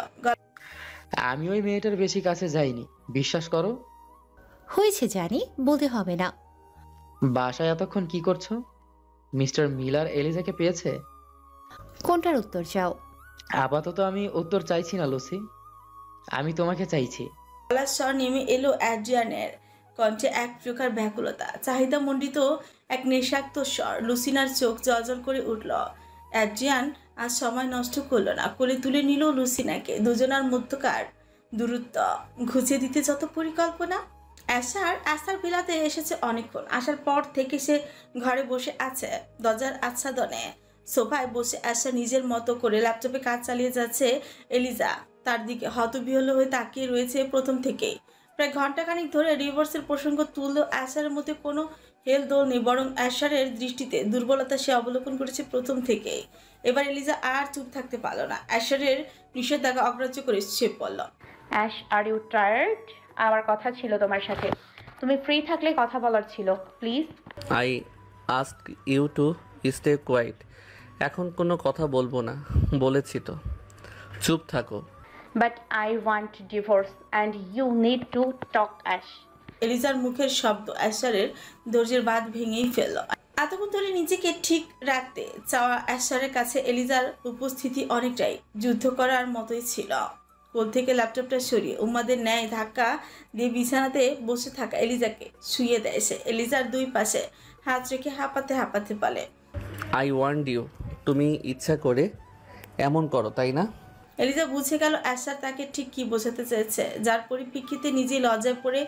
আমি ওই মেয়েটার বেশি কাছে যাইনি, বিশ্বাস করো।
হয়েছে জানি, বলতে হবে না।
বাসায় এতক্ষণ কি করছো? মিস্টার মিলার এলিজাকে পেয়েছে?
কোনটার উত্তর চাও?
আপাতত আমি উত্তর চাইছি না লুসি, আমি তোমাকে চাইছি।
গলার স্বর নেমে এলো অ্যাড্রিয়ানের কণ্ঠে এক প্রকার ব্যাকুলতা, চাহিদা মণ্ডিত এক নেশাক্ত স্বর। লুসিনার চোখ জলজল করে উঠল। অ্যাড্রিয়ান আর সময় নষ্ট করলো না, কোলে তুলে নিল লুসিনাকে। দুজনার মধ্যকার দূরত্ব ঘুচিয়ে দিতে যত পরিকল্পনা। আশার বিলাতে এসেছে অনেকক্ষণ। আসার পর থেকে সে ঘরে বসে আছে দরজার আচ্ছাদনে। সোফায় বসে আশা নিজের মতো করে ল্যাপটপে কাজ চালিয়ে যাচ্ছে। এলিজা তার দিকে হতবিহ্বল হয়ে তাকিয়ে রয়েছে প্রথম থেকেই। প্রায় ঘন্টাখানিক ধরে ডিভোর্সের প্রসঙ্গ তুললেও অ্যাশারের মধ্যে কোনো হেলদোল নেই, বরং অ্যাশারের দৃষ্টিতে দুর্বলতা সে অবলোকন করেছে প্রথম থেকেই। এবার এলিজা আর চুপ থাকতে পারল না। অ্যাশারের নিষেধাজ্ঞা অগ্রাহ্য করে সে বলল,
অ্যাশ, আর ইউ টায়ার্ড? আমার কথা ছিল তোমার সাথে, তুমি ফ্রি থাকলে কথা বলার ছিল, please.
I ask you to stay quiet. এখন কোনো কথা বলবো না বলেছি তো, চুপ থাকো।
But I want divorce and you need to talk Ash.
এলিজার মুখের শব্দ অ্যাশারের ধৈর্যের বাঁধ ভেঙেই ফেলল। এতক্ষণ ধরে নিজেকে ঠিক রাখতে চাওয়া অ্যাশারের কাছে এলিজার উপস্থিতি অনেকটাই যুদ্ধ করার মতোই ছিল। কোল থেকে ল্যাপটপটা সরিয়ে উম্মাদের ন্যায় ধাক্কা দিয়ে বিছানাতে বসে থাকা এলিজাকে শুইয়ে দেয় সে। এলিজার দুই পাশে হাত রেখে হাঁপাতে হাঁপাতে বলে,
আই ওয়ান্ট ইউ। তুমি ইচ্ছা করে এমন করো, তাই না?
এলিজা বুঝে গেল অ্যাশার তাকে ঠিক কি বোঝাতে চেয়েছে, যার পরিপ্রেক্ষিতে নিজেই লজ্জায় পড়ে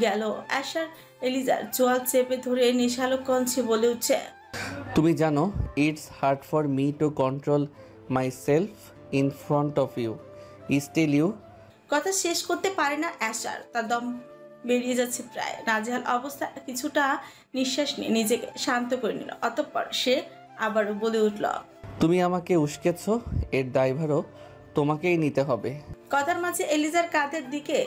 গেল। অ্যাশার এলিজার চোয়াল চেপে ধরে নেশালো কণ্ঠে বলে উঠছে,
তুমি জানো it's hard for me to control myself in front of you. Still you.
কথা শেষ করতে পারে না অ্যাশার, তার দম বেরিয়ে যাচ্ছে প্রায়। নাজেহাল অবস্থা কিছুটা নিঃশ্বাস নিয়ে নিজেকে শান্ত করে নিল। অতঃপর সে আবারও বলে উঠল,
তুমি আমাকে উস্কেছ, এর দায়ভারও তোমাকেই নিতে হবে।
কথার মাঝে এলিজার কাঁধের দিকে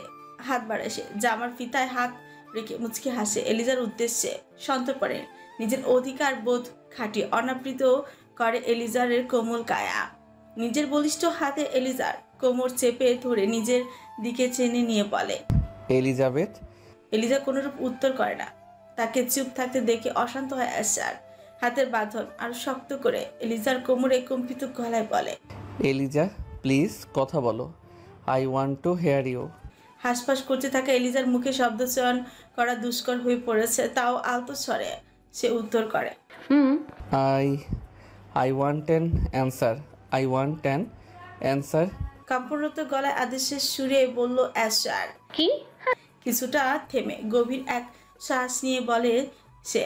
হাত বাড়ায় সে, জামার ফিতায় হাত রেখে মুচকি হাসে এলিজার উদ্দেশ্যে। সন্তর্পণে নিজের অধিকার বোধ খাটিয়ে অনাবৃত করে এলিজারের কোমল কায়া। নিজের বলিষ্ঠ হাতে এলিজার কোমর চেপে ধরে নিজের দিকে টেনে নিয়ে বলে,
এলিজাবেথ।
এলিজা কোনোরূপ উত্তর করে না। তাকে চুপ থাকতে দেখে অশান্ত হয় অ্যাশার। হাতের বাঁধন আরো শক্ত করে এলিজার কোমরে কম্পিত গলায় বলে,
এলিজা প্লিজ কথা বলো, I want to hear you.
হাসপাস করতে থাকা এলিজার মুখে শব্দ চয়ন করা দুষ্কর হয়ে পড়েছে, তাও আলতো স্বরে সে উত্তর করে,
I want an answer, I want an answer.
কম্পনরত গলায় আদেশের সুরে বলল অ্যাশার।
কি?
কিছুটা থেমে গভীর এক শ্বাস নিয়ে বলে সে,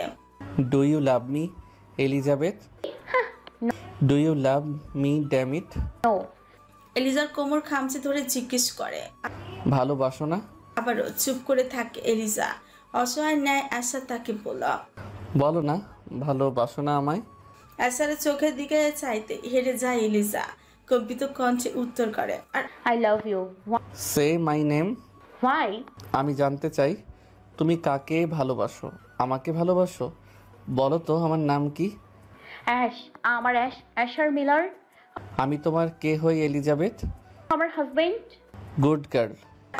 do you love me Elizabeth? Do you love me damn it?
No.
এলিজার কোমর খামচে ধরে জিজ্ঞেস করে।
ভালোবাসো না?
আবারও চুপ করে থাকে এলিজা। অসহায় ন্যায় অ্যাশার তাকে বলল,
বলো না ভালোবাসো না আমায়?
অ্যাশারের চোখের দিকে চাইতে হেরে যায় এলিজা। কম্পিত কণ্ঠে উত্তর করে, আর
I love you.
Say my name.
Why?
আমি জানতে চাই তুমি কাকে ভালোবাসো। আমাকে ভালোবাসো? বলো তো আমার নাম কি?
অ্যাশ। আমার অ্যাশ, অ্যাশার মিলার।
আমি তোমার কে হই এলিজাবেথ?
আমার হাজবেন্ড।
Good girl.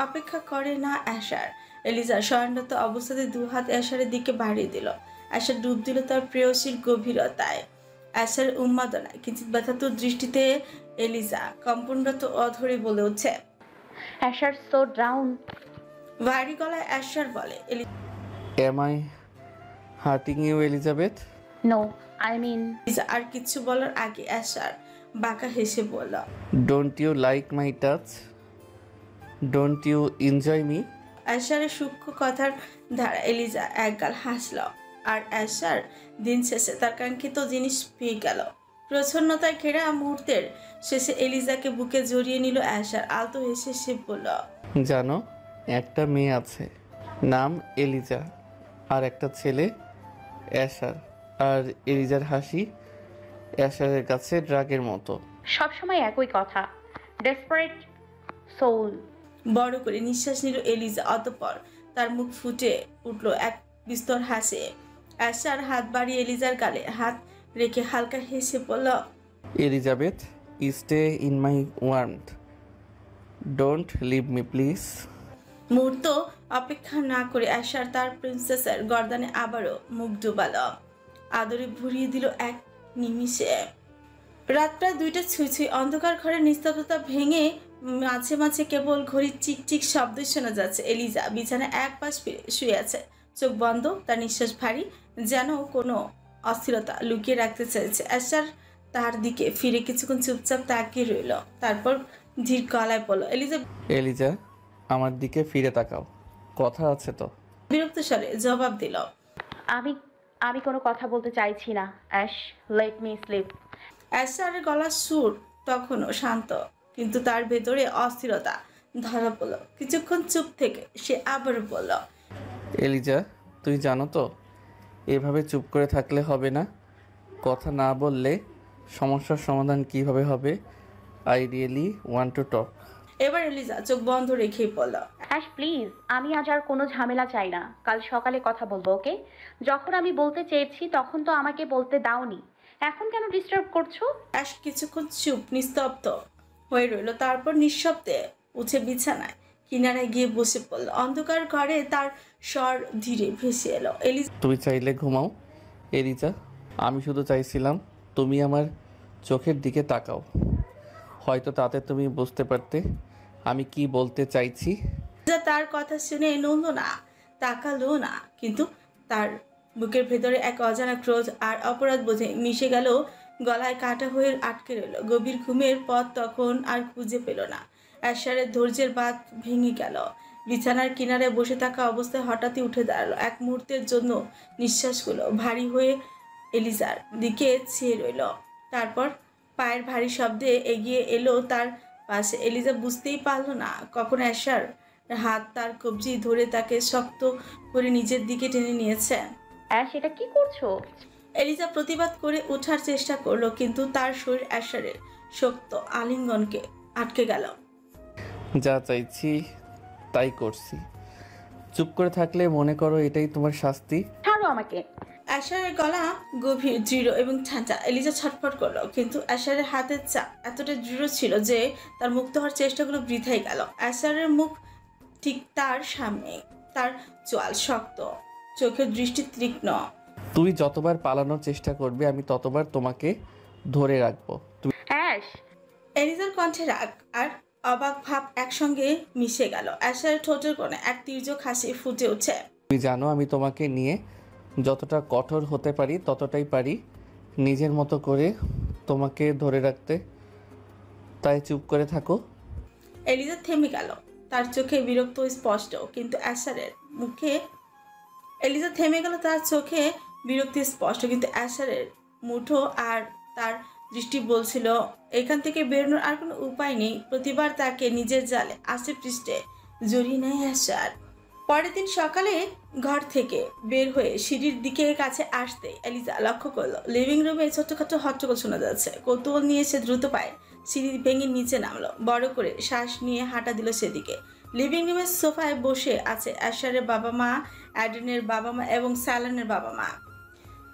অপেক্ষা করে না অ্যাশার। এলিজা শয়নরত অবস্থাতে দু হাত অ্যাশারের দিকে বাড়িয়ে দিল। অ্যাশার ডুব দিল তার প্রেয়সীর গভীরতায়। অ্যাশারের উন্মাদনায় কিঞ্চিত ব্যথাতুর দৃষ্টিতে এলিজা কম্পনরত অধরে বলে ওঠে,
অ্যাশার সো ডাউন।
ভারী গলায় অ্যাশার বলে,
am I hurting you Elizabeth?
No, I mean.
Eliza আর কিছু বলার আগে অ্যাশার বাঁকা হেসে বলল,
don't you like my touch? Don't you enjoy me?
অ্যাশারের সূক্ষ্ম কথার ধারা এলিজা একগাল হাসল। আর অ্যাশার দিন শেষে তার কাঙ্ক্ষিত জিনিস পেয়ে গেল। প্রচ্ছন্নতায় ঘেরা মুহূর্তের শেষে এলিজাকে বুকে জড়িয়ে নিল অ্যাশার। আলতো হেসে সে বলল,
জানো একটা মেয়ে আছে নাম এলিজা, আর একটা ছেলে অ্যাশার। আর এলিজার হাসি অ্যাশারের কাছে ড্রাগের মতো।
সবসময় একই কথা। Desperate soul.
বড় করে নিঃশ্বাস নিল এলিজা। অতঃপর তার মুখ ফুটে উঠল এক বিস্তর হাসে। অ্যাশার হাত বাড়িয়ে এলিজার গালে হাত রেখে হালকা হেসে বলল,
Elizabeth stay in my world, don't leave me please.
মুহূর্ত অপেক্ষা না করে অ্যাশার তার প্রিন্সেসের গর্দানে আবারও মুখ ডুবাল। আদরে ভরিয়ে দিল এক নিমিষে। রাত প্রায় 2টা ছুঁই। অন্ধকার ঘরের নিস্তব্ধতা ভেঙে মাঝে মাঝে কেবল ঘড়ির চিকচিক শব্দ শোনা যাচ্ছে। এলিজা বিছানায় এক পাশ ফিরে শুয়ে আছে, চোখ বন্ধ, তার নিঃশ্বাস ভারী, যেন কোনো অস্থিরতা লুকিয়ে রাখতে চাইছে। অ্যাশার তার দিকে ফিরে কিছুক্ষণ চুপচাপ তাকিয়ে রইল। তারপর ধীর গলায় বলল,
এলিজা আমার দিকে ফিরে তাকাও, কথা আছে তো।
বিরক্ত স্বরে জবাব দিল,
আমি কোনো কথা বলতে চাইছি না। Ash, let me sleep.
অ্যাশারের গলার সুর তখনও শান্ত, কিন্তু তার ভেতরে অস্থিরতা ধরা পড়ল। কিছুক্ষণ চুপ থেকে সে আবার বলল,
এলিজা তুই জানো তো এভাবে চুপ করে থাকলে হবে না। কথা না বললে সমস্যার সমাধান কিভাবে হবে? I really want to talk.
এবার এলিজা চোখ বন্ধ রেখেই বলল,
অ্যাশ প্লিজ, আমি আজ আর কোনো ঝামেলা চাই না। কাল সকালে কথা বলবো, ওকে? যখন আমি বলতে চেয়েছি তখন তো আমাকে বলতে দাওনি, এখন কেন ডিস্টার্ব করছো?
অ্যাশ কিছুক্ষণ চুপ নিস্তব্ধ হয়ে রইল। তারপর নিঃশব্দে উঠে বিছানায় কিনারায় গিয়ে বসে পড়ল। অন্ধকার ঘরে তার স্বর ধীরে ভেসে এলো, এলিজা
তুমি চাইলে ঘুমাও এলিজা, আমি শুধু চাইছিলাম তুমি আমার চোখের দিকে তাকাও, হয়তো তাতে তুমি বুঝতে পারতে আমি কি বলতে চাইছি।
তার কথা শুনে নড়ল না, তাকালো না, কিন্তু তার বুকের ভেতরে এক অজানা ক্রোধ আর অপরাধ বোধে মিশে গেল, গলায় কাটা হয়ে আটকে রইল। গভীর ঘুমের পথ তখন আর খুঁজে পেল না। অ্যাশারের ধৈর্যের বাঁধ ভেঙে গেল। বিছানার কিনারে বসে থাকা অবস্থায় হঠাৎই উঠে দাঁড়ালো। এক মুহূর্তের জন্য নিঃশ্বাসগুলো ভারী হয়ে এলিজার দিকে চেয়ে রইল। তারপর পায়ের ভারী শব্দে এগিয়ে এলো তার পাশে। এলিজা বুঝতেই পারল না কখন অ্যাশার হাত তার কবজি ধরে তাকে শক্ত করে নিজের দিকে টেনে নিয়েছে।
অ্যাশ, এটা কি করছো?
এলিজা প্রতিবাদ করে ওঠার চেষ্টা করলো, কিন্তু তার শরীর অ্যাশারের শক্ত আলিঙ্গনকে আটকে গেল।
যা চাইছি তাই করছি। চুপ করে থাকলে মনে করো এটাই তোমার শাস্তি।
ছাড়ো আমাকে।
অ্যাশারের গলা গভীর, দৃঢ় এবং ঠান্ডা। এলিজা ছটফট করলো, কিন্তু অ্যাশারের হাতের চাপ এতটা দৃঢ় ছিল যে তার মুক্ত হওয়ার চেষ্টাগুলো বৃথাই গেল। অ্যাশারের মুখ ঠিক তার সামনে, তার চোয়াল শক্ত, চোখের দৃষ্টি তীক্ষ্ণ।
তুমি যতবার পালানোর চেষ্টা করবে আমি ততবার তোমাকে ধরে রাখবো।
অ্যাশ।
এলিজার কণ্ঠে রাগ আর অবাক ভাব একসঙ্গে মিশে গেল। অ্যাশারের ঠোঁটের কোণে এক তীর্যক হাসি ফুটে ওঠে।
তুমি জানো আমি তোমাকে নিয়ে যতটা কঠোর হতে পারি ততটাই পারি নিজের মতো করে তোমাকে ধরে রাখতে, তাই চুপ করে থাকো।
এলিজা থেমে গেল, তার চোখে বিরক্ত স্পষ্ট, কিন্তু অ্যাশারের মুখে এলিজা থেমে গেল, তার চোখে বিরক্তি স্পষ্ট, কিন্তু অ্যাশারের মুঠো আর তার দৃষ্টি বলছিল এখান থেকে বেরোনোর আর কোনো উপায় নেই। প্রতিবার তাকে নিজের জালে আষ্টে পৃষ্ঠে জড়িয়ে নেয় অ্যাশার। পরের দিন সকালে ঘর থেকে বের হয়ে সিঁড়ির দিকে কাছে আসতে এলিজা লক্ষ্য করলো লিভিং রুমে ছোট্টখাটো হট্টগোল শোনা যাচ্ছে। কৌতূহল নিয়ে সে দ্রুত পায়ে সিঁড়ি ভেঙে নিচে নামলো, বড় করে শ্বাস নিয়ে হাঁটা দিল সেদিকে। লিভিং রুমের সোফায় বসে আছে অ্যাশারের বাবা মা, অ্যাডেনের বাবা মা এবং স্যালানের বাবা মা।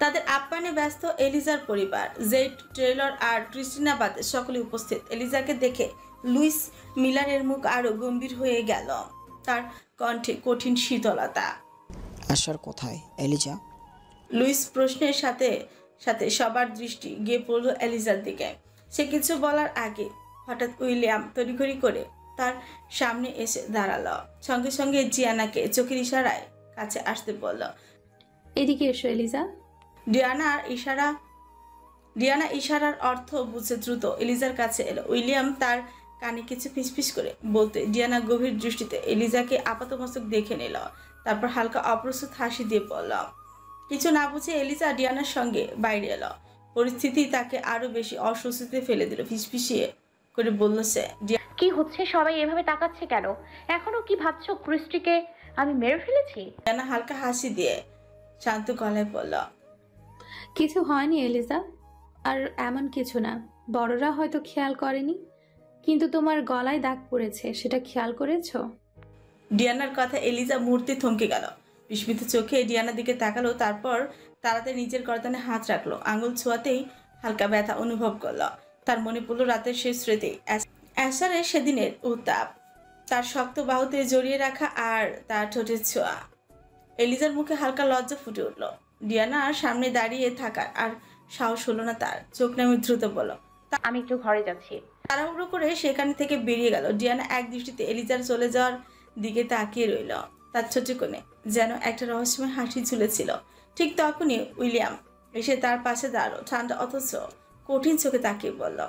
তাদের আপ্যায়নে ব্যস্ত এলিজার পরিবার। জেড, ট্রেলর আর ক্রিস্টিনা বাদে সকলে উপস্থিত। এলিজাকে দেখে লুইস মিলারের মুখ আরো গম্ভীর হয়ে গেল, তার কণ্ঠে কঠিন শীতলতা।
আশার কোথায় এলিজা?
লুইস প্রশ্নের সাথে সাথে সবার দৃষ্টি গিয়ে পড়ল এলিজার দিকে। সে কিছু বলার আগে হঠাৎ উইলিয়াম তড়িঘড়ি করে তার সামনে এসে দাঁড়ালো, সঙ্গে সঙ্গে জিয়ানাকে চোখের ইশারায় কাছে আসতে বলল।
এদিকে এসো এলিজা।
ডিয়ানা ইশারার অর্থ বুঝে দ্রুত এলিজার কাছে এলো। উইলিয়াম তার কানে কিছু ফিসফিস করে বলতে ডিয়ানা গভীর দৃষ্টিতে এলিজাকে আপাতমস্তক দেখে নিল, তারপর হালকা অপ্রস্তুত হাসি দিয়ে বলল। কিছু না বুঝে এলিজা ডিয়ানার সঙ্গে বাইরে এলো। পরিস্থিতি তাকে আরো বেশি অস্বস্তিতে ফেলে দিল। ফিসফিসিয়ে করে বলল সে।
কি হচ্ছে? সবাই এভাবে তাকাচ্ছে কেন? এখনো কি ভাবছো ক্রিস্টিকে আমি মেরে ফেলেছি?
ডিয়ানা হালকা হাসি দিয়ে শান্ত গলায় বলল,
কিছু হয়নি এলিজা, আর এমন কিছু না। বড়রা হয়তো খেয়াল করেনি, কিন্তু তোমার গলায় দাগ পড়েছে, সেটা খেয়াল করেছো?
ডিয়ানার কথা এলিজা মুহূর্তে থমকে গেল, বিস্মিত চোখে ডিয়ানার দিকে তাকালো, তারপর তাড়াতাড়ি নিজের গর্দানে হাত রাখলো। আঙুল ছোঁয়াতেই হালকা ব্যথা অনুভব করলো। তার মনে পড়লো রাতের শেষ স্মৃতি, অ্যাশারের সেদিনের উত্তাপ, তার শক্ত বাহুতে জড়িয়ে রাখা আর তার ঠোঁটের ছোঁয়া। এলিজার মুখে হালকা লজ্জা ফুটে উঠল। ডিয়ানার সামনে দাঁড়িয়ে থাকার আর সাহস হলো না তার। চোখ নামে দ্রুত বলল,
আমি একটু ঘরে যাচ্ছি।
তাড়াহুড়ো করে সেখান থেকে বেরিয়ে গেল। ডিয়ানা এক দৃষ্টিতে এলিজার চলে যাওয়ার দিকে তাকিয়ে রইল, তার ছোট কোণে যেন একটা রহস্যময় হাসি ঝুলেছিল। ঠিক তখনই উইলিয়াম এসে তার পাশে দাঁড়ালো, ঠান্ডা অথচ কঠিন চোখে তাকিয়ে বলল,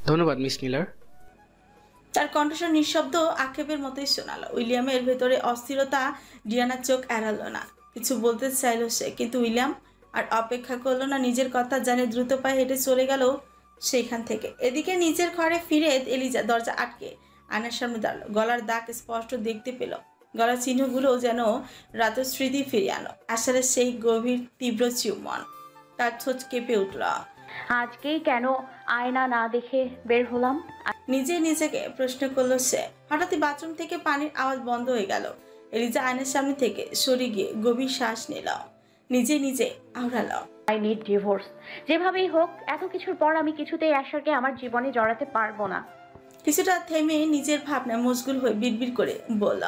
ধন্যবাদ মিস মিলার।
তার কণ্ঠস্বর নিঃশব্দ আক্ষেপের মতোই শোনালো। উইলিয়ামের ভেতরে অস্থিরতা। ডিয়ানার চোখ এড়ালো না, কিছু বলতে চাইল সে, কিন্তু উইলিয়াম আর অপেক্ষা করলো না। নিজের কথা জানে দ্রুত পায়ে হেঁটে চলে গেল সেইখান থেকে। এদিকে নিজের ঘরে ফিরে এলিজা দরজা আটকে আয়নার সামনে দাঁড়ালো। গলার দাগ স্পষ্ট দেখতে পেল, গলার চিহ্নগুলো যেন রাতের স্মৃতি ফিরিয়ে আনো। আসলে সেই গভীর তীব্র চুম্বন। তার ঠোঁট কেঁপে উঠল।
আজকেই কেন আয়না না দেখে বের হলাম?
নিজেকে প্রশ্ন করলো সে। হঠাৎই বাথরুম থেকে পানির আওয়াজ বন্ধ হয়ে গেল। এলিজা আয়নার সামনে থেকে সরে গিয়ে গভীর শ্বাস নিল, নিজে আওড়ালো,
আই নিড ডিভোর্স। যেভাবেই হোক এত কিছুর পর আমি কিছুতেই অ্যাশারকে আমার জীবনে জড়াতে পারবো না।
কিছুটা থেমে নিজের ভাবনায় মশগুল হয়ে বিড়বিড় করে বলল,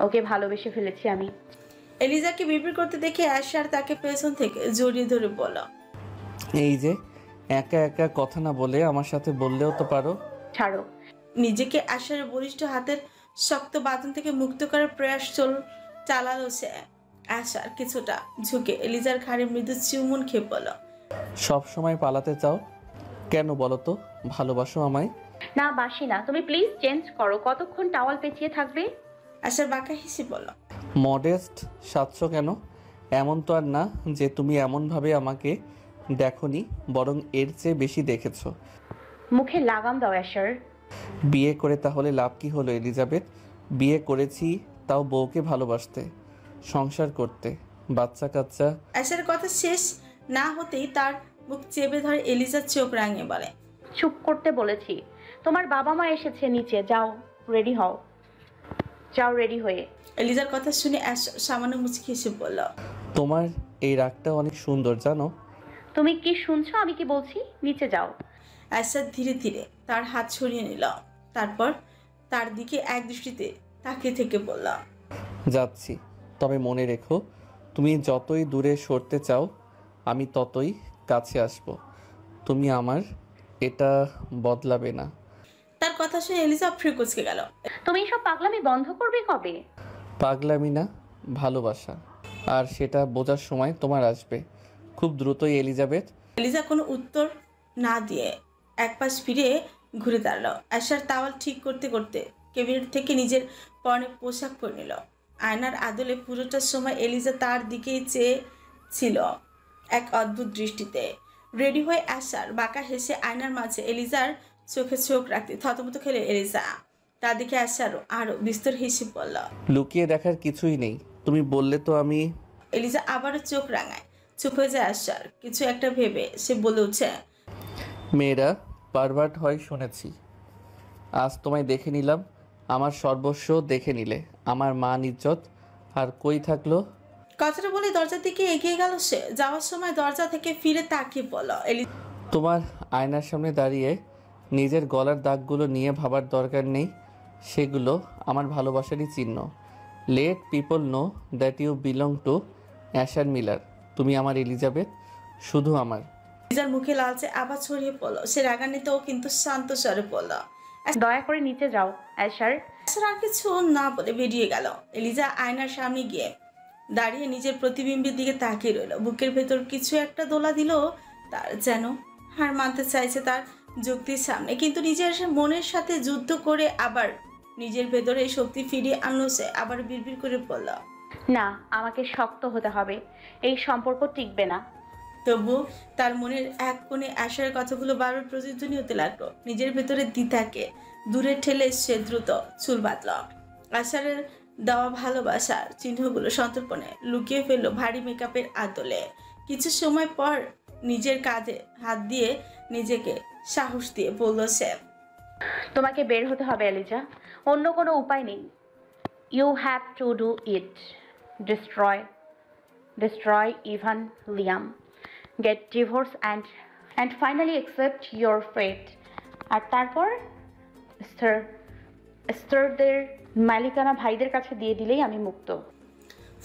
ওকে ভালোবেসে ফেলেছি আমি।
এলিজাকে বিড়বিড় করতে দেখে অ্যাশার তাকে পেছন থেকে জড়িয়ে ধরে বলল,
এই যে একা একা কথা না বলে আমার সাথে বললেও তো পারো।
ছাড়ো।
নিজেকে অ্যাশারের বলিষ্ঠ হাতের শক্ত বাঁধন থেকে মুক্ত করার প্রয়াস চালালো সে। অ্যাশার কিছুটা ঝুঁকে এলিজার ঘাড়ে মৃদু চুমুন খেয়ে বলল,
সব সময় পালাতে চাও কেন বলো তো? ভালোবাসো আমায়?
না বাসি না। তুমি প্লিজ চেঞ্জ করো। কতক্ষণ টাওয়াল পেঁচিয়ে থাকবে?
অ্যাশার বাঁকা হেসে বলল,
মডেস্ট সাজছো কেন? এমন তো আর না যে তুমি এমনভাবে আমাকে দেখোনি, বরং এর চেয়ে বেশি দেখেছো।
মুখে লাগাম দাও অ্যাশার।
বিয়ে করে তাহলে লাভ কি হলো এলিজাবেথ? বিয়ে করেছি তাও বউকে ভালোবাসতে, সংসার করতে, বাচ্চা কাচ্চা।
অ্যাশার কথা শেষ না হতেই তার মুখ চেপে ধরে এলিজার চোখ রাঙিয়ে বলে,
চুপ করতে বলেছি। তোমার বাবা মা এসেছে নিচে, যাও রেডি হও, যাও রেডি হয়ে।
এলিজার কথা শুনে অ্যাশ সামান্য মুচকি হেসে বলল,
তোমার এই রাগটা অনেক সুন্দর জানো।
তুমি কি শুনছো আমি কি বলছি? নিচে যাও।
অ্যাশার ধীরে ধীরে তার হাত সরিয়ে নিল, তারপর তার দিকে এক দৃষ্টিতে তাকিয়ে থেকে বলল,
যাচ্ছি, তবে মনে রেখো তুমি যতই দূরে সরতে চাও আমি ততই কাছে আসব। তুমি আমার এটা বদলাবে না।
তার কথা শুনে এলিজা ফ্রিকুচকে গেল।
তুমি এসব পাগলামি বন্ধ করবে কবে?
পাগলামি না, ভালোবাসা, আর সেটা বোঝার সময় তোমার আসবে খুব দ্রুতই এলিজাবেথ।
এলিজা কোনো উত্তর না দিয়ে এক পাশ ফিরে ঘুরে দাঁড়ালো। অ্যাশার তাওয়াল ঠিক করতে করতে কেবিনেট থেকে নিজের পরনে পোশাক পরে নিল। আয়নার আদলে পুরোটা সময় এলিজা তার দিকেই চেয়ে ছিল এক অদ্ভুত দৃষ্টিতে। রেডি হয়ে অ্যাশার বাঁকা হেসে আয়নার মাঝে এলিজার চোখে চোখ রাখতে থতমত খেলে এলিজা। তার দিকে অ্যাশারও আরো বিস্তর হেসে বলল,
লুকিয়ে দেখার কিছুই নেই, তুমি বললে তো আমি।
এলিজা আবারও চোখ রাঙায়। চুপ হয়ে যায় অ্যাশার। কিছু একটা ভেবে সে বলে উঠছে,
মেয়েরা পারভার্ট হয় শুনেছি, আজ তোমায় দেখে নিলাম, আমার সর্বস্ব দেখে নিলে, আমার মান ইজ্জত আর কই থাকলো।
কথাটা বলে দরজার দিকে এগিয়ে গেল সে। যাওয়ার সময় দরজা থেকে ফিরে তাকিয়ে বলল,
তোমার আয়নার সামনে দাঁড়িয়ে নিজের গলার দাগগুলো নিয়ে ভাবার দরকার নেই, সেগুলো আমার ভালোবাসারই চিহ্ন। Let people know that you belong to Asher Miller. তুমি আমার এলিজাবেথ, শুধু আমার।
এলিজার মুখে লালচে আবার ছড়িয়ে পড়ল। সে রাগান্বিতও কিন্তু শান্ত স্বরে বলল,
দয়া করে নিচে যাও অ্যাশার।
অ্যাশার আর কিছু না বলে বেরিয়ে গেল। এলিজা আয়নার সামনে গিয়ে দাঁড়িয়ে নিজের প্রতিবিম্বের দিকে তাকিয়ে রইল। বুকের ভেতর কিছু একটা দোলা দিল তার, যেন হার মানতে চাইছে তার যুক্তির সামনে, কিন্তু নিজের মনের সাথে যুদ্ধ করে আবার নিজের ভেতরে শক্তি ফিরিয়ে আনলো সে। আবার বিড়বিড় করে বলল,
না, আমাকে শক্ত হতে হবে, এই সম্পর্ক টিকবে না।
তবু তার মনের এক কোণে আশার কথাগুলো বারবার প্রতিধ্বনি হতে লাগলো। নিজের ভেতরে দ্বিধাকে দূরে ঠেলে সে দ্রুত চুল বাঁধল। আশারের দেওয়া ভালোবাসার চিহ্নগুলো সন্তর্পণে লুকিয়ে ফেললো ভারী মেকআপের আদলে। কিছু সময় পর নিজের কাঁধে হাত দিয়ে নিজেকে সাহস দিয়ে বলল সে,
তোমাকে বের হতে হবে এলিজা, অন্য কোনো উপায় নেই। You have to do it. Destroy Evan Liam, get divorce and finally accept your fate. আর তারপর স্তরদের মালিকানা ভাইদের কাছে দিয়ে দিলেই আমি মুক্ত।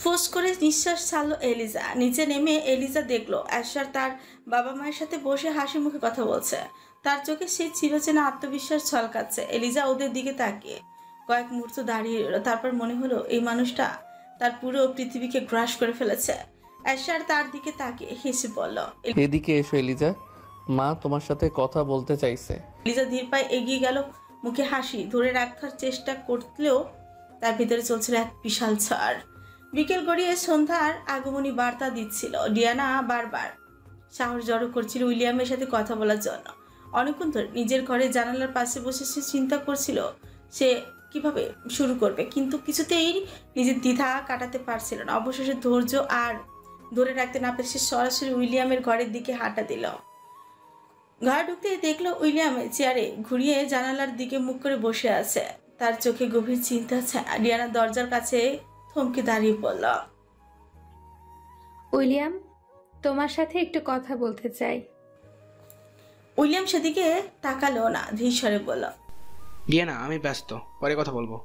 ফোঁস করে নিঃশ্বাস ছাড়লো এলিজা। নিচে নেমে এলিজা দেখলো অ্যাশার তার বাবা মায়ের সাথে বসে হাসি মুখে কথা বলছে। তার চোখে সেই চিরচেনা আত্মবিশ্বাস ঝলকাচ্ছে। এলিজা ওদের দিকে তাকিয়ে কয়েক মুহূর্ত দাঁড়িয়ে রইল। তারপর মনে হলো এই মানুষটা তার পুরো পৃথিবীকে গ্রাস করে ফেলেছে। অ্যাশার তার দিকে তাকিয়ে হেসে বলল,
এদিকে এসো এলিজা, মা তোমার সাথে কথা বলতে চাইছে।
এলিজা ধীর পায়ে এগিয়ে গেল। মুখে হাসি ধরে রাখার চেষ্টা করলেও তার ভিতরে চলছিল এক বিশাল ঝড়। বিকেল গড়িয়ে সন্ধ্যার আগমনী বার্তা দিচ্ছিল। ডিয়ানা বারবার সাহস জড়ো করছিল উইলিয়ামের সাথে কথা বলার জন্য। অনেকক্ষণ ধরে নিজের ঘরে জানালার পাশে বসে সে চিন্তা করছিল সে কিভাবে শুরু করবে, কিন্তু কিছুতেই নিজের দ্বিধা কাটাতে পারছিল না। অবশেষে ধৈর্য আর ধরে রাখতে না পেরে সে সরাসরি উইলিয়ামের ঘরের দিকে হাঁটা দিল। ঘরে ঢুকতে দেখলো উইলিয়ামের চেয়ারে ঘুরিয়ে জানালার দিকে মুখ করে বসে আছে। তার চোখে গভীর চিন্তা ছায়া। ডিয়ানা দরজার কাছে থমকে দাঁড়িয়ে পড়ল।
উইলিয়াম, তোমার সাথে একটু কথা বলতে চাই।
উইলিয়াম সেদিকে তাকালো না, ধীর স্বরে বলল,
ডিয়ানা আমি ব্যস্ত, পরে কথা বলবো।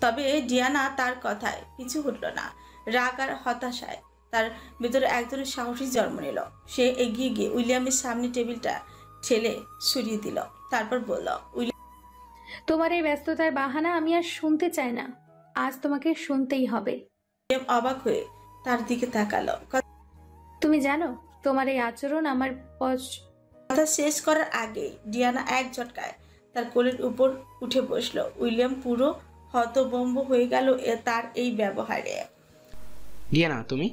তবে ডিয়ানা তার কথায় কিছু উঠল না। রাগ আর হতাশায় তার ভেতরে এক ধরনের সাহসী জন্ম নিল। সে এগিয়ে গিয়ে উইলিয়ামের সামনে টেবিলটা ঠেলে সরিয়ে দিল। তারপর বলল,
তোমার এই ব্যস্ততার বাহানা আমি আর শুনতে চাই না, আজ তোমাকে শুনতেই হবে।
উইলিয়াম অবাক হয়ে তার দিকে তাকালো।
তুমি জানো তোমার এই আচরণ আমার
কথা শেষ করার আগে ডিয়ানা এক ঝটকায় তার কোলের উপর উঠে বসলো। উইলিয়াম পুরো হতভম্ব হয়ে গেল তার এই ব্যবহারে।
ডিয়ানা তুমি?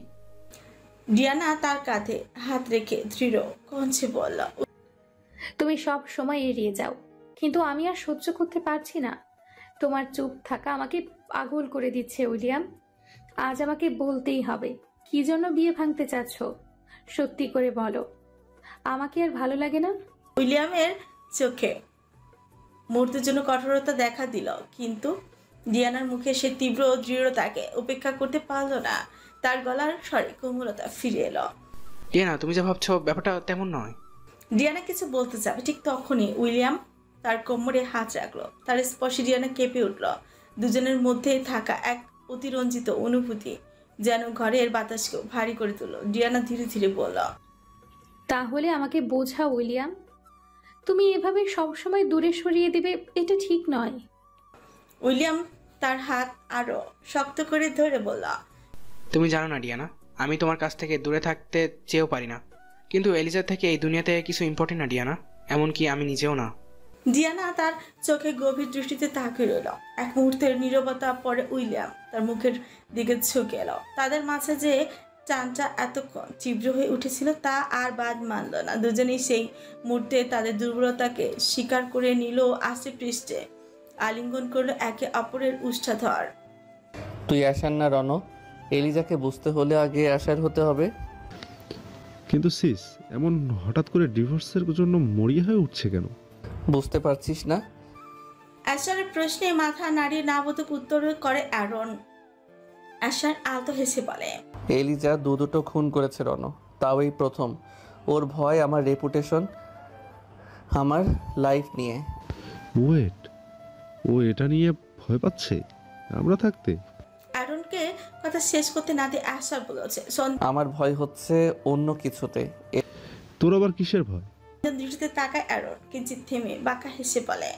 ডিয়ানা তার কাঁধে হাত রেখে দৃঢ় কণ্ঠে বলল,
তুমি সব সময় এড়িয়ে যাও, কিন্তু আমি আর সহ্য করতে পারছি না। তোমার চুপ থাকা আমাকে পাগল করে দিচ্ছে উইলিয়াম। আজ আমাকে বলতেই হবে, কি জন্য বিয়ে ভাঙতে চাচ্ছ? সত্যি করে বলো, আমাকে আর ভালো লাগে না?
উইলিয়ামের চোখে মুহূর্তের জন্য কঠোরতা দেখা দিল, কিন্তু ডিয়ানার মুখে সে তীব্র দৃঢ়তাকে উপেক্ষা করতে পারল না। তার গলার স্বরে কোমলতা ফিরে এলো।
ডিয়ানা, তুমি যা ভাবছো ব্যাপারটা তেমন নয়।
ডিয়ানা কিছু বলতে যাবে, ঠিক তখনই উইলিয়াম তার কোমরে হাত রাখলো। তার স্পর্শে ডিয়ানা কেঁপে উঠল। দুজনের মধ্যে থাকা এক অতিরঞ্জিত অনুভূতি যেন ঘরের বাতাসকেও ভারী করে তুলল। ডিয়ানা ধীরে ধীরে বলল,
তাহলে আমাকে বোঝা উইলিয়াম, তুমি এভাবে সবসময় দূরে সরিয়ে দিবে এটা ঠিক নয়।
উইলিয়াম তার হাত আরো শক্ত করে ধরে বলল,
তুমি জানো না ডিয়ানা, আমি তোমার কাছ থেকে দূরে থাকতে চেয়েও পারি না, কিন্তু এলিজার থেকে এই দুনিয়াতে কিছু ইম্পর্টেন্ট না ডিয়ানা, এমনকি আমি নিজেও না।
ডিয়ানা তার চোখে গভীর দৃষ্টিতে তাকিয়ে রইল। এক মুহূর্তের নীরবতা পরে উইলিয়াম তার মুখের দিকে ঝুঁকে এলো। তাদের মাঝে যে টানটা এতক্ষণ তীব্র হয়ে উঠেছিল তা আর বাদ মানল না। দুজনেই সেই মুহূর্তে তাদের দুর্বলতাকে স্বীকার করে নিল। আস্তে পৃষ্ঠে আলিঙ্গন করলো একে অপরের উষ্ঠাধর।
তুই আসার না রণ, এলিজাকে বুঝতে হলে আগে আসার হতে হবে।
কিন্তু সিস এমন হঠাৎ করে ডিভোর্সের জন্য মরিয়া হয়ে উঠছে কেন?
বুঝতে পারছিস না?
অ্যাশারের প্রশ্নে মাথা নাড়িয়ে নাবোধক উত্তর করে অ্যারন। অ্যাশার আলতো হেসে বলে,
এলিজা দুটো খুন করেছে রণ, তাও এই প্রথম। ওর ভয় আমার রেপুটেশন, আমার লাইফ নিয়ে।
ওয়েট, ও এটা নিয়ে ভয় পাচ্ছে আমরা থাকতে?
অ্যারনকে কথা শেষ করতে না দিয়ে অ্যাশার বলেছে,
আমার ভয় হচ্ছে অন্য কিছুতে।
তোর আবার কিসের ভয়?
দৃষ্টিতে তাকায় অ্যারন, কিঞ্চিত থেমে বাঁকা হেসে বলে,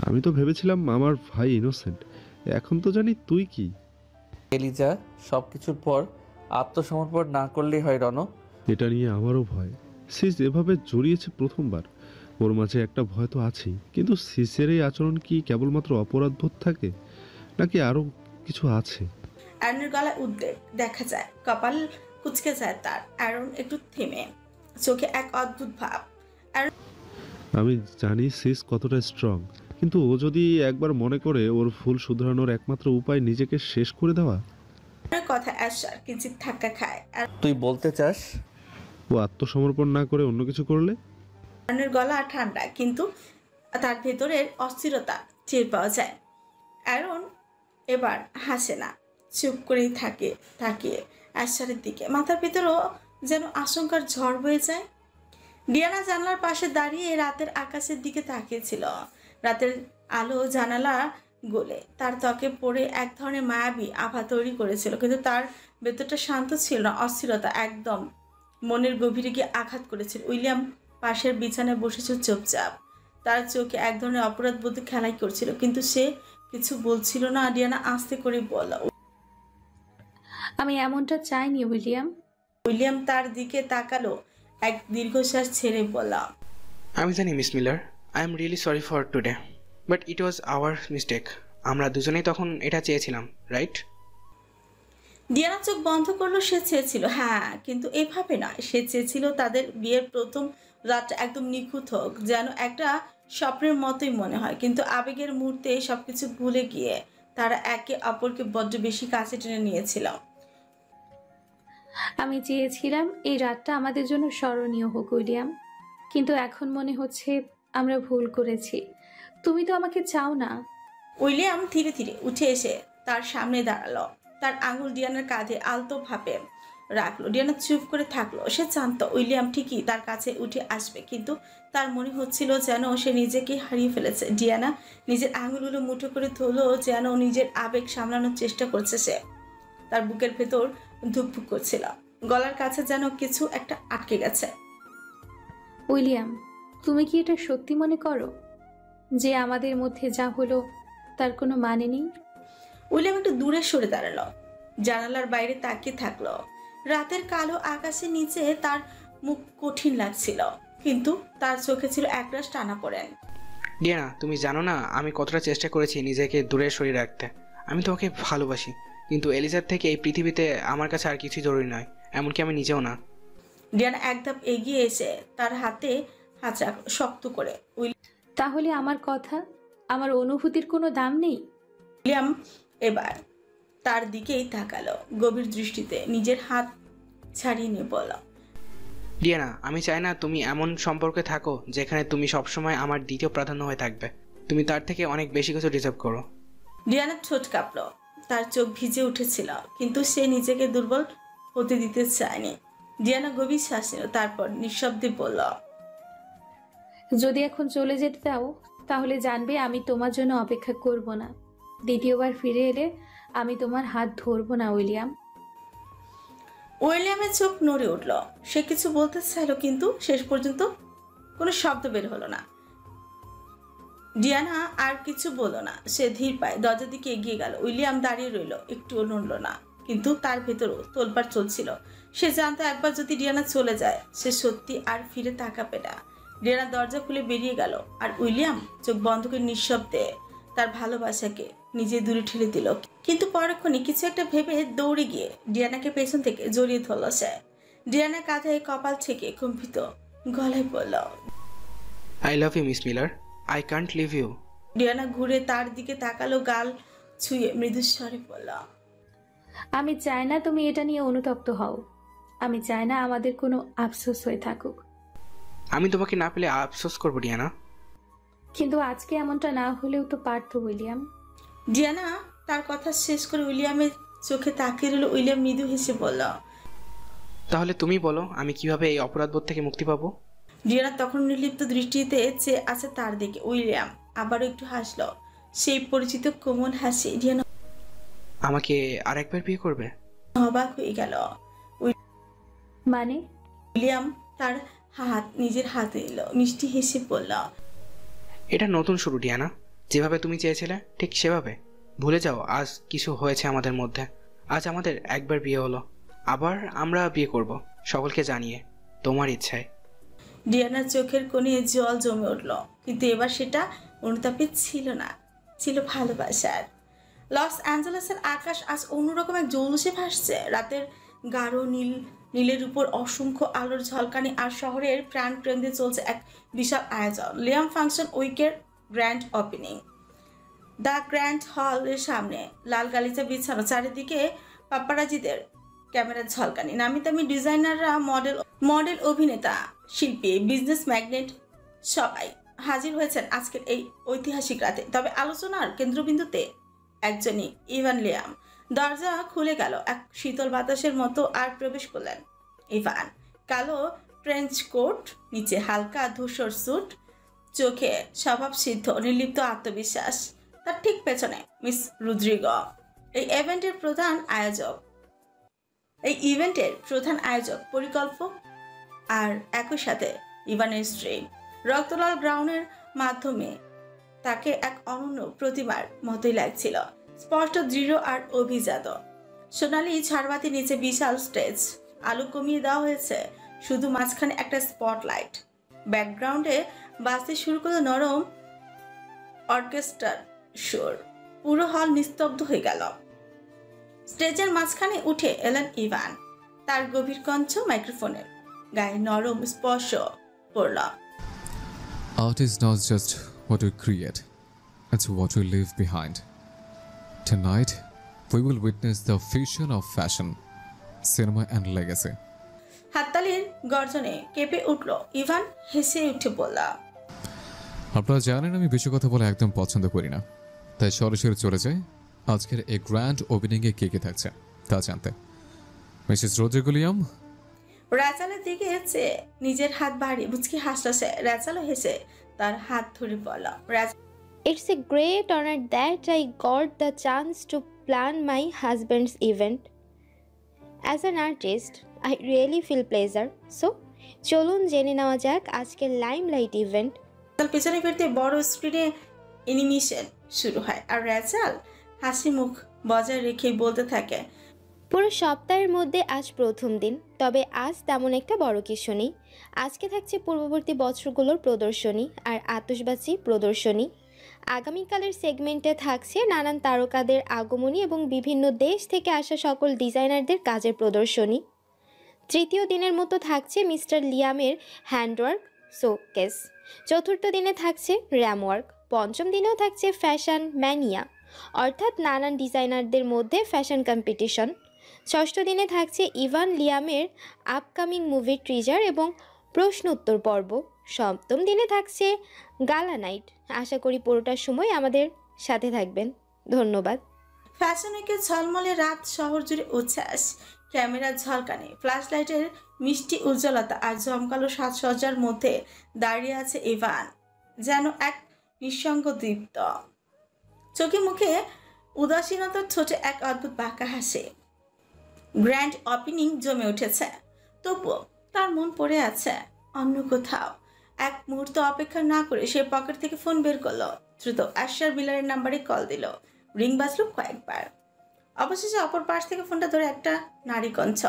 আমি তো ভেবেছিলাম আমার ভাই ইনোসেন্ট, এখন তো জানি তুই কি।
এলিজা সব কিছুর পর আত্মসমর্পণ না করলেই হয় রণ।
এটা নিয়ে আমারও ভয়। সিস এভাবে জড়িয়েছে প্রথমবার, ওর মাঝে একটা ভয় তো আছেই, কিন্তু সিসের এই আচরণ কি কেবলমাত্র অপরাধবোধ থাকে নাকি আরো কিছু আছে?
অ্যারনের গলায় উদ্বেগ দেখা যায়, কপাল কুঁচকে যায় তার। অ্যারন একটু থেমে, চোখে এক অদ্ভুত ভাব।
আমি জানি সিস কতটা স্ট্রং, কিন্তু ও যদি একবার মনে করে ওর ভুল শুধরানোর একমাত্র উপায় নিজেকে শেষ করে দেওয়া।
কথা অ্যাশার কিঞ্চিত ধাক্কা খায়।
তুই বলতে চাস
ও আত্মসমর্পণ না করে অন্য কিছু করলে?
অ্যারনের গলা ঠান্ডা, কিন্তু তার ভেতরের অস্থিরতা টের পাওয়া যায়। অ্যারন এবার হাসে না, চুপ করেই থাকে তাকিয়ে অ্যাশারের দিকে। মাথার ভেতরও যেন আশঙ্কার ঝড় বয়ে যায়। ডিয়ানা জানালার পাশে দাঁড়িয়ে রাতের আকাশের দিকে তাকিয়েছিল। রাতের আলো জানালা গলে তার ত্বকে পড়ে এক ধরনের মায়াবী আভা তৈরি করেছিল, কিন্তু তার ভেতরটা শান্ত ছিল না। অস্থিরতা একদম মনের গভীরে গিয়ে আঘাত করেছিল। উইলিয়াম পাশের বিছানায় বসেছিল চুপচাপ, তার চোখে এক ধরনের অপরাধ বোধ খেলাই করছিল, কিন্তু সে কিছু বলছিল না। ডিয়ানা আস্তে করে বলল,
আমি এমনটা চাইনি উইলিয়াম।
উইলিয়াম তার দিকে তাকালো, এক দীর্ঘশ্বাস ছেড়ে বললাম,
আমি জানি miss Miller, I am really sorry for today, but it was our mistake. আমরা দুজনেই তখন এটা চেয়েছিলাম, রাইট?
ডিয়ানা চোখ বন্ধ করলো। সে চেয়েছিল, হ্যাঁ, কিন্তু এভাবে নয়। সে চেয়েছিল তাদের বিয়ের প্রথম রাতটা একদম নিখুঁত হোক, যেন একটা স্বপ্নের মতোই মনে হয়। কিন্তু আবেগের মুহূর্তে সবকিছু ভুলে গিয়ে তারা একে অপরকে বড্ড বেশি কাছে টেনে নিয়েছিল।
আমি চেয়েছিলাম এই রাতটা আমাদের জন্য স্মরণীয় হোক উইলিয়াম, কিন্তু এখন মনে হচ্ছে আমরা ভুল করেছি। তুমি তো আমাকে চাও না।
উইলিয়াম ধীরে ধীরে উঠে এসে তার সামনে দাঁড়ালো, তার আঙুল ডিয়ানার কাঁধে আলতো ভাবে রাখলো। ডিয়ানা চুপ করে থাকলো। সে জানত উইলিয়াম ঠিকই তার কাছে উঠে আসবে, কিন্তু তার মনে হচ্ছিল যেন সে নিজেকে হারিয়ে ফেলেছে। ডিয়ানা নিজের আঙুলগুলো মুঠো করে ধরলো, যেন নিজের আবেগ সামলানোর চেষ্টা করছে সে। তার বুকের ভেতর ধুকপুক করছিল, গলার কাছে যেন কিছু একটা আটকে গেছে।
উইলিয়াম, তুমি কি এটা সত্যি মনে করো যে আমাদের মধ্যে যা হলো তার কোনো মানে নেই?
উইলিয়াম একটু দূরে সরে দাঁড়ালো, জানালার বাইরে তাকিয়ে থাকলো। রাতের কালো আকাশের নিচে তার মুখ কঠিন লাগছিল, কিন্তু তার চোখে ছিল একরাশ টানাপোড়েন।
ডিয়ানা, তুমি জানো না আমি কতটা চেষ্টা করেছি নিজেকে দূরে সরিয়ে রাখতে। আমি তোমাকে ভালোবাসি, কিন্তু এলিজার থেকে এই পৃথিবীতে আমার কাছে আর কিছু জরুরি নয়, এমনকি আমি নিজেও না।
ডিয়ানা এক ধাপ এগিয়ে এসে তার হাতে হাত রাখলো শক্ত করে।
তাহলে আমার কথা, আমার অনুভূতির কোনো দাম নেই?
উইলিয়াম এবার তার দিকেই তাকালো গভীর দৃষ্টিতে, নিজের হাত ছাড়িয়ে নিয়ে বলল,
ডিয়ানা, আমি চাই না তুমি এমন সম্পর্কে থাকো যেখানে তুমি সবসময় আমার দ্বিতীয় প্রাধান্য হয়ে থাকবে। তুমি তার থেকে অনেক বেশি কিছু ডিজার্ভ করো।
ডিয়ানার ঠোঁট কাঁপল, তার চোখ ভিজে উঠেছিল, কিন্তু সে নিজেকে দুর্বল হতে দিতে চায়নি। ডিয়ানা গভীর শ্বাস নিল, তারপর নিঃশব্দে বলল,
যদি এখন চলে যেতে দাও তাহলে জানবে আমি তোমার জন্য অপেক্ষা করব না। দ্বিতীয়বার ফিরে এলে আমি তোমার হাত ধরবো না উইলিয়াম।
উইলিয়ামের চোখ নড়ে উঠল। সে কিছু বলতে চাইল, কিন্তু শেষ পর্যন্ত কোনো শব্দ বের হলো না। ডিয়ানা আর কিছু বলল না। সে ধীর পায়ে দরজার দিকে এগিয়ে গেল। উইলিয়াম দাঁড়িয়ে রইল, একটুও নড়ল না, কিন্তু তার ভেতরও তোলপাড় চলছিল। সে জানতো একবার যদি ডিয়ানা চলে যায় সে সত্যি আর ফিরে তাকাবে না। ডিয়ানা দরজা খুলে বেরিয়ে গেল, আর উইলিয়াম চোখ বন্ধ করে নিঃশব্দে তার ভালোবাসাকে নিজে দূরে ঠেলে দিল। কিন্তু পরক্ষণে কিছু একটা ভেবে দৌড়ে গিয়ে ডিয়ানাকে পেছন থেকে জড়িয়ে ধরল সে। ডিয়ানা কাঁধে কপাল থেকে কম্পিত গলায় বলল,
I love you Miss Miller, I can't leave you.
Diana ঘুরে তার দিকে তাকালো, গাল ছুঁয়ে মৃদুস্বরে বলল,
আমি চাই না তুমি এটা নিয়ে অনুতপ্ত হও। আমি চাই না আমাদের কোনো আফসোস হয়ে থাকুক।
আমি তোমাকে না পেলে আফসোস করবো ডিয়ানা।
কিন্তু আজকে এমনটা না হলেও তো পারতো উইলিয়াম।
ডিয়ানা তার কথা শেষ করে উইলিয়ামের চোখে তাকিয়ে রইল। উইলিয়াম মৃদু হেসে বলল,
তাহলে তুমি বলো আমি কিভাবে এই অপরাধবোধ থেকে মুক্তি পাবো?
ডিয়ানা তখন নির্লিপ্ত দৃষ্টিতে চেয়ে আছে তার দিকে। উইলিয়াম আবারও একটু হাসল, সেই পরিচিত কোমল হাসি। ডিয়ানা
আমাকে আরেকবার বিয়ে করবে?
অবাক হয়ে গেল।
মানে?
উইলিয়াম তার হাত নিজের হাতে নিল, মিষ্টি হেসে বলল,
এটা নতুন শুরু ডিয়ানা, যেভাবে তুমি চেয়েছিলে ঠিক সেভাবে। ভুলে যাও আজ কিছু হয়েছে আমাদের মধ্যে। আজ আমাদের একবার বিয়ে হলো, আবার আমরা বিয়ে করব, সকলকে জানিয়ে, তোমার ইচ্ছায়।
ডিয়ানার চোখের কোণে জল জমে উঠল, কিন্তু এবার সেটা অনুতাপে ছিল না, ছিল ভালোবাসার। লস অ্যাঞ্জেলেসের আকাশ আজ অন্যরকম এক জৌলুসে ভাসছে। রাতের গাঢ় নীলের উপর অসংখ্য আলোর ঝলকানি, আর শহরের প্রাণ কেন্দ্রে চলছে এক বিশাল আয়োজন। লিয়াম ফাংশন উইকের গ্র্যান্ড ওপেনিং। দ্য গ্র্যান্ড হলের সামনে লাল গালিচা বিছানো, চারিদিকে পাপ্পারাজিদের ক্যামেরার ঝলকানি। নামি দামি ডিজাইনাররা, মডেল, অভিনেতা, শিল্পী, বিজনেস ম্যাগনেট সবাই হাজির হয়েছেন আজকের এই ঐতিহাসিক রাতে। তবে আলোচনার কেন্দ্রবিন্দুতে একজনই, ইভান লিয়াম। দরজা খুলে গেল এক শীতল বাতাসের মতো, আর প্রবেশ করলেন ইভান। কালো ট্রেঞ্চ কোট, নিচে হালকা ধূসর স্যুট, চোখে স্বভাব সিদ্ধ নির্লিপ্ত আত্মবিশ্বাস। তার ঠিক পেছনে মিস রুদ্রিগো, এই ইভেন্টের প্রধান আয়োজক, পরিকল্পক, আর একই সাথে ইভানের স্ত্রী। রক্তলাল গ্রাউন্ডের মাধ্যমে তাকে এক অনন্য প্রতিমার মতোই লাগছিল, স্পষ্ট, দৃঢ় আর অভিজাত। সোনালি ঝাড়বাতি, নিচে বিশাল স্টেজ, আলো কমিয়ে দেওয়া হয়েছে, শুধু মাঝখানে একটা স্পটলাইট। ব্যাকগ্রাউন্ডে বাজতে শুরু করলো নরম অর্কেস্ট্রার সুর। পুরো হল নিস্তব্ধ হয়ে গেল। স্টেজের মাঝখানে উঠে এলেন ইভান, তার গভীর কণ্ঠ মাইক্রোফোনের গায়ে নরম স্পর্শ পড়ল।
Art is not just what we create, it's what we leave behind. Tonight, we will witness the fusion of fashion, cinema and legacy.
হাততালির গর্জনে কেঁপে উঠল ইভান, হেসে উঠে বলল,
আপনারা জানেন আমি বেশি কথা বলে একদম পছন্দ করি না, তাই সরাসরি চলে যাই আজকের এই গ্র্যান্ড ওপেনিংয়ে কে কে থাকছে তা জানতে। Mrs Rodrigo Liam.
র্যাচালের দিকে চেয়ে নিজের হাত বাড়িয়ে মুচকি হাসল সে। র্যাচালও হেসে তার হাত ধরে বলল,
It's a great honor that I got the chance to plan my husband's event. As an artist, I really feel pleasure. So, চলুন জেনে নেওয়া যাক আজকের লাইমলাইট ইভেন্ট।
পেছনে ফিরতে বড় স্ক্রিনে অ্যানিমেশন শুরু হয়, আর র্যাচাল হাসি মুখ বজায় রেখে বলতে থাকে,
পুরো সপ্তাহের মধ্যে আজ প্রথম দিন, তবে আজ তেমন একটা বড় কিছু নেই। আজকে থাকছে পূর্ববর্তী বছরগুলোর প্রদর্শনী আর আতশবাজি প্রদর্শনী। আগামীকালের সেগমেন্টে থাকছে নানান তারকাদের আগমনী এবং বিভিন্ন দেশ থেকে আসা সকল ডিজাইনারদের কাজের প্রদর্শনী। তৃতীয় দিনের মতো থাকছে মিস্টার লিয়ামের হ্যান্ডওয়ার্ক শোকেস। চতুর্থ দিনে থাকছে র্যামওয়ার্ক। পঞ্চম দিনেও থাকছে ফ্যাশন ম্যানিয়া, অর্থাৎ নানান ডিজাইনারদের মধ্যে ফ্যাশন কম্পিটিশন। ষষ্ঠ দিনে থাকছে ইভান লিয়ামের আপকামিং মুভির ট্রিজার এবং প্রশ্ন উত্তর পর্ব। 7ম দিনে থাকছে গালা নাইট। আশা করি পুরোটার সময় আমাদের সাথে থাকবেন। ধন্যবাদ।
ফ্যাশন উইকের ঝলমলে রাত, শহর জুড়ে উচ্ছ্বাস, ক্যামেরার ঝলকানি, ফ্ল্যাশ লাইটের মিষ্টি উজ্জ্বলতা আর জমকালো সাজসজ্জার মধ্যে দাঁড়িয়ে আছে ইভান, যেন এক নিঃসঙ্গ দীপ্ত। চোখে মুখে উদাসীনতার ছোটে এক অদ্ভুত বাঁকা হাসি। গ্র্যান্ড ওপেনিং জমে উঠেছে, তবুও তার মন পড়ে আছে অন্য কোথাও। এক মুহূর্ত অপেক্ষা না করে সে পকেট থেকে ফোন বের করলো, দ্রুত আশার মিলারের নাম্বারে কল দিল। রিং বাজলো কয়েকবার। অবশেষে অপর পাশ থেকে ফোনটা ধরে একটা নারী কণ্ঠ।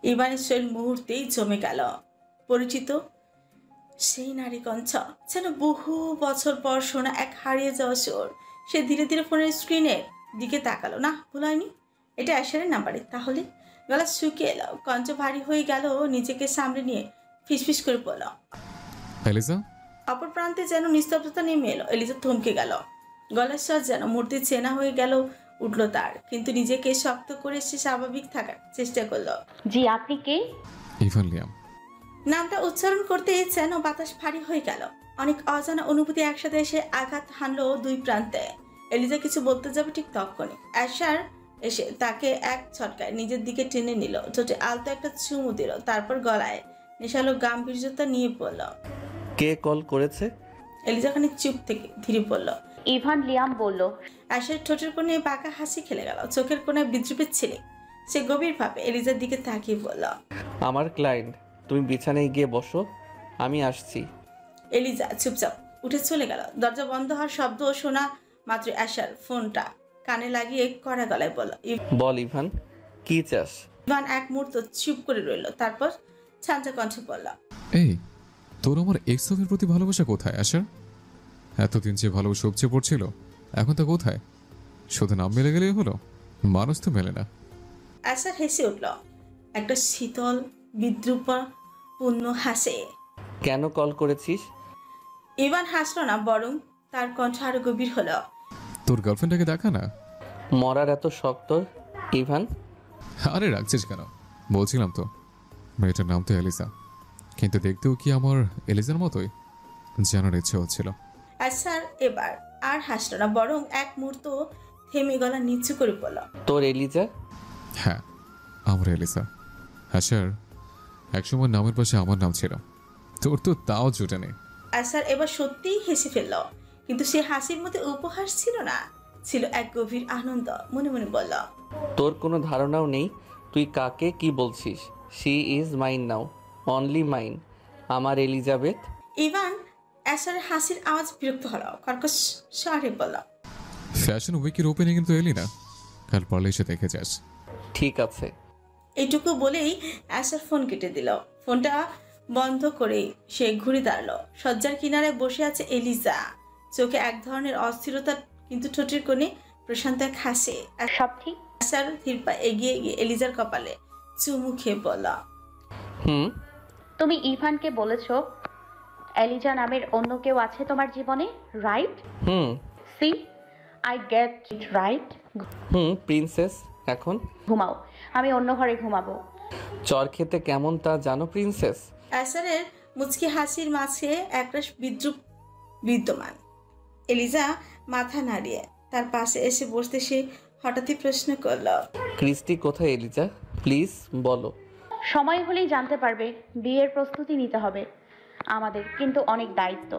ইভানের শরীর মুহূর্তেই জমে গেল। পরিচিত সেই নারী কণ্ঠ, যেন বহু বছর পর শোনা এক হারিয়ে যাওয়া সুর। সে ধীরে ধীরে ফোনের স্ক্রিনের দিকে তাকালো। না, ভুল হয়নি, এটা আশারের নাম্বারে। তাহলে গলা শুকিয়ে এলো, কণ্ঠ ভারী হয়ে গেল। নিজেকে সামনে নিয়ে ফিসফিস করে পড়ল।
এলিজা?
অপর প্রান্তে যেন নিস্তব্ধতা নেমে এলো। এলিজা থমকে গেল। গলার স্বর যেন মূর্তি চেনা হয়ে গেল উঠল তার, কিন্তু নিজেকে শক্ত করে সে স্বাভাবিক থাকার চেষ্টা করলো।
জি, আপনি কে?
Ivan Liam.
নামটা উচ্চারণ করতে যেন বাতাস ভারী হয়ে গেল। অনেক অজানা অনুভূতি একসাথে এসে আঘাত হানলো দুই প্রান্তে। এলিজা কিছু বলতে যাবে ঠিক তখনই আশার এসে তাকে এক ছটকায় নিজের দিকে টেনে নিল। ঠোঁটে আলতো একটা চুমু দিল, তারপর গলায় নেশালো গাম্ভীর্যতা নিয়ে পড়ল।
কে কল করেছে?
এলিজা খানিক চুপ থেকে ধীরে পড়ল।
ইভান লিয়াম বলল।
আশার ঠোঁটের কোণে বাঁকা হাসি খেলে গেল, চোখের কোণায় বিদ্রুপের ছেলে। সে গভীরভাবে এলিজার দিকে তাকিয়ে বলল,
আমার ক্লায়েন্ট, তুমি বিছানায় গিয়ে বসো, আমি আসছি।
এলিজা চুপচাপ উঠে চলে গেল। দরজা বন্ধ হওয়ার শব্দ শোনা মাত্র আশার ফোনটা কানে লাগিয়ে কড়া গলায় বলল,
বল ইভান, কি চাস?
ইভান এক মুহূর্ত চুপ করে রইল, তারপর ছাঞ্চা কণ্ঠে বলল,
এই, তোর আমার এক্সের প্রতি ভালোবাসা কোথায় আশা? এতদিন যে ভালোবাসা উপচে পড়ছিল, এখন তা কোথায়? শুধু নাম মেলে গেলেই হলো? মানুষ তো মেলে না।
আশার হেসে উঠল, একটা শীতল বিদ্রুপপূর্ণ হাসে।
কেন কল করেছিস?
ইভান হাসল না, বরং তার কণ্ঠ আরো গভীর হলো।
তোর গার্লফ্রেন্ডটাকে দেখা না।
মরার এত শক্ত ইভান?
আরে রাখছিস কেন? বলছিলাম তো, মেয়েটার নাম তো এলিজা, কিন্তু দেখতেও কি আমার এলিজার মতোই? জানার ইচ্ছে হচ্ছিল।
আশার এবার আর হাসল না, বরং এক মুহূর্ত থেমে গলা নিচু করে বলল,
তোর এলিজা?
হ্যাঁ, আমার এলিজা। আশার একসময় নামের পাশে আমার নাম ছিল, তোর তো তাও জুটে নেই।
আশার এবার সত্যিই হেসে ফেলল, কিন্তু সে হাসির মধ্যে উপহাস ছিল না, ছিল এক গভীর আনন্দ। মনে মনে বলল,
তোর কোনো ধারণাও নেই তুই কাকে কি বলছিস। She is mine now, only mine, আমার এলিজাবেথ।
ইভান আশার হাসির আওয়াজ বিরক্ত হলো, কর্কশ স্বরে বলল,
ফ্যাশন উইকের ওপেনিং কিন্তু এলি না, কাল পারলে এসে দেখে যাস।
ঠিক আছে।
এইটুকু বলেই আশার ফোন কেটে দিল। ফোনটা বন্ধ করে সে ঘুরে দাঁড়ালো। শয্যার কিনারে বসে আছে এলিজা, চোখে এক ধরনের অস্থিরতা, কিন্তু ঠোঁটের কোণে প্রশান্ত এক হাসে। আর
সব ঠিক?
আশার ধীর পা এগিয়ে গিয়ে এলিজার কপালে চুমু খেয়ে বলল,
তুমি ইভানকে বলেছো এলিজা নামের অন্য কেউ আছে তোমার জীবনে, right? See, I get it right.
Princess, এখন
ঘুমাও, আমি অন্য ঘরে ঘুমাবো।
চর খেতে কেমন তা জানো প্রিন্সেস?
আশারের মুচকি হাসির মাঝে একরাশ বিদ্রুপ বিদ্যমান। এলিজা মাথা নাড়িয়ে তার পাশে এসে বসতে সে হঠাৎই প্রশ্ন করল,
ক্রিস্টি কোথায় এলিজা? প্লিজ বলো।
সময় হলেই জানতে পারবে। বিয়ের প্রস্তুতি নিতে হবে আমাদের, কিন্তু অনেক দায়িত্ব।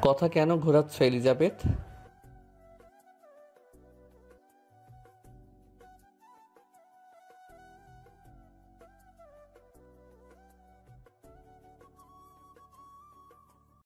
কথা কেন ঘোরাচ্ছ এলিজাবেথ?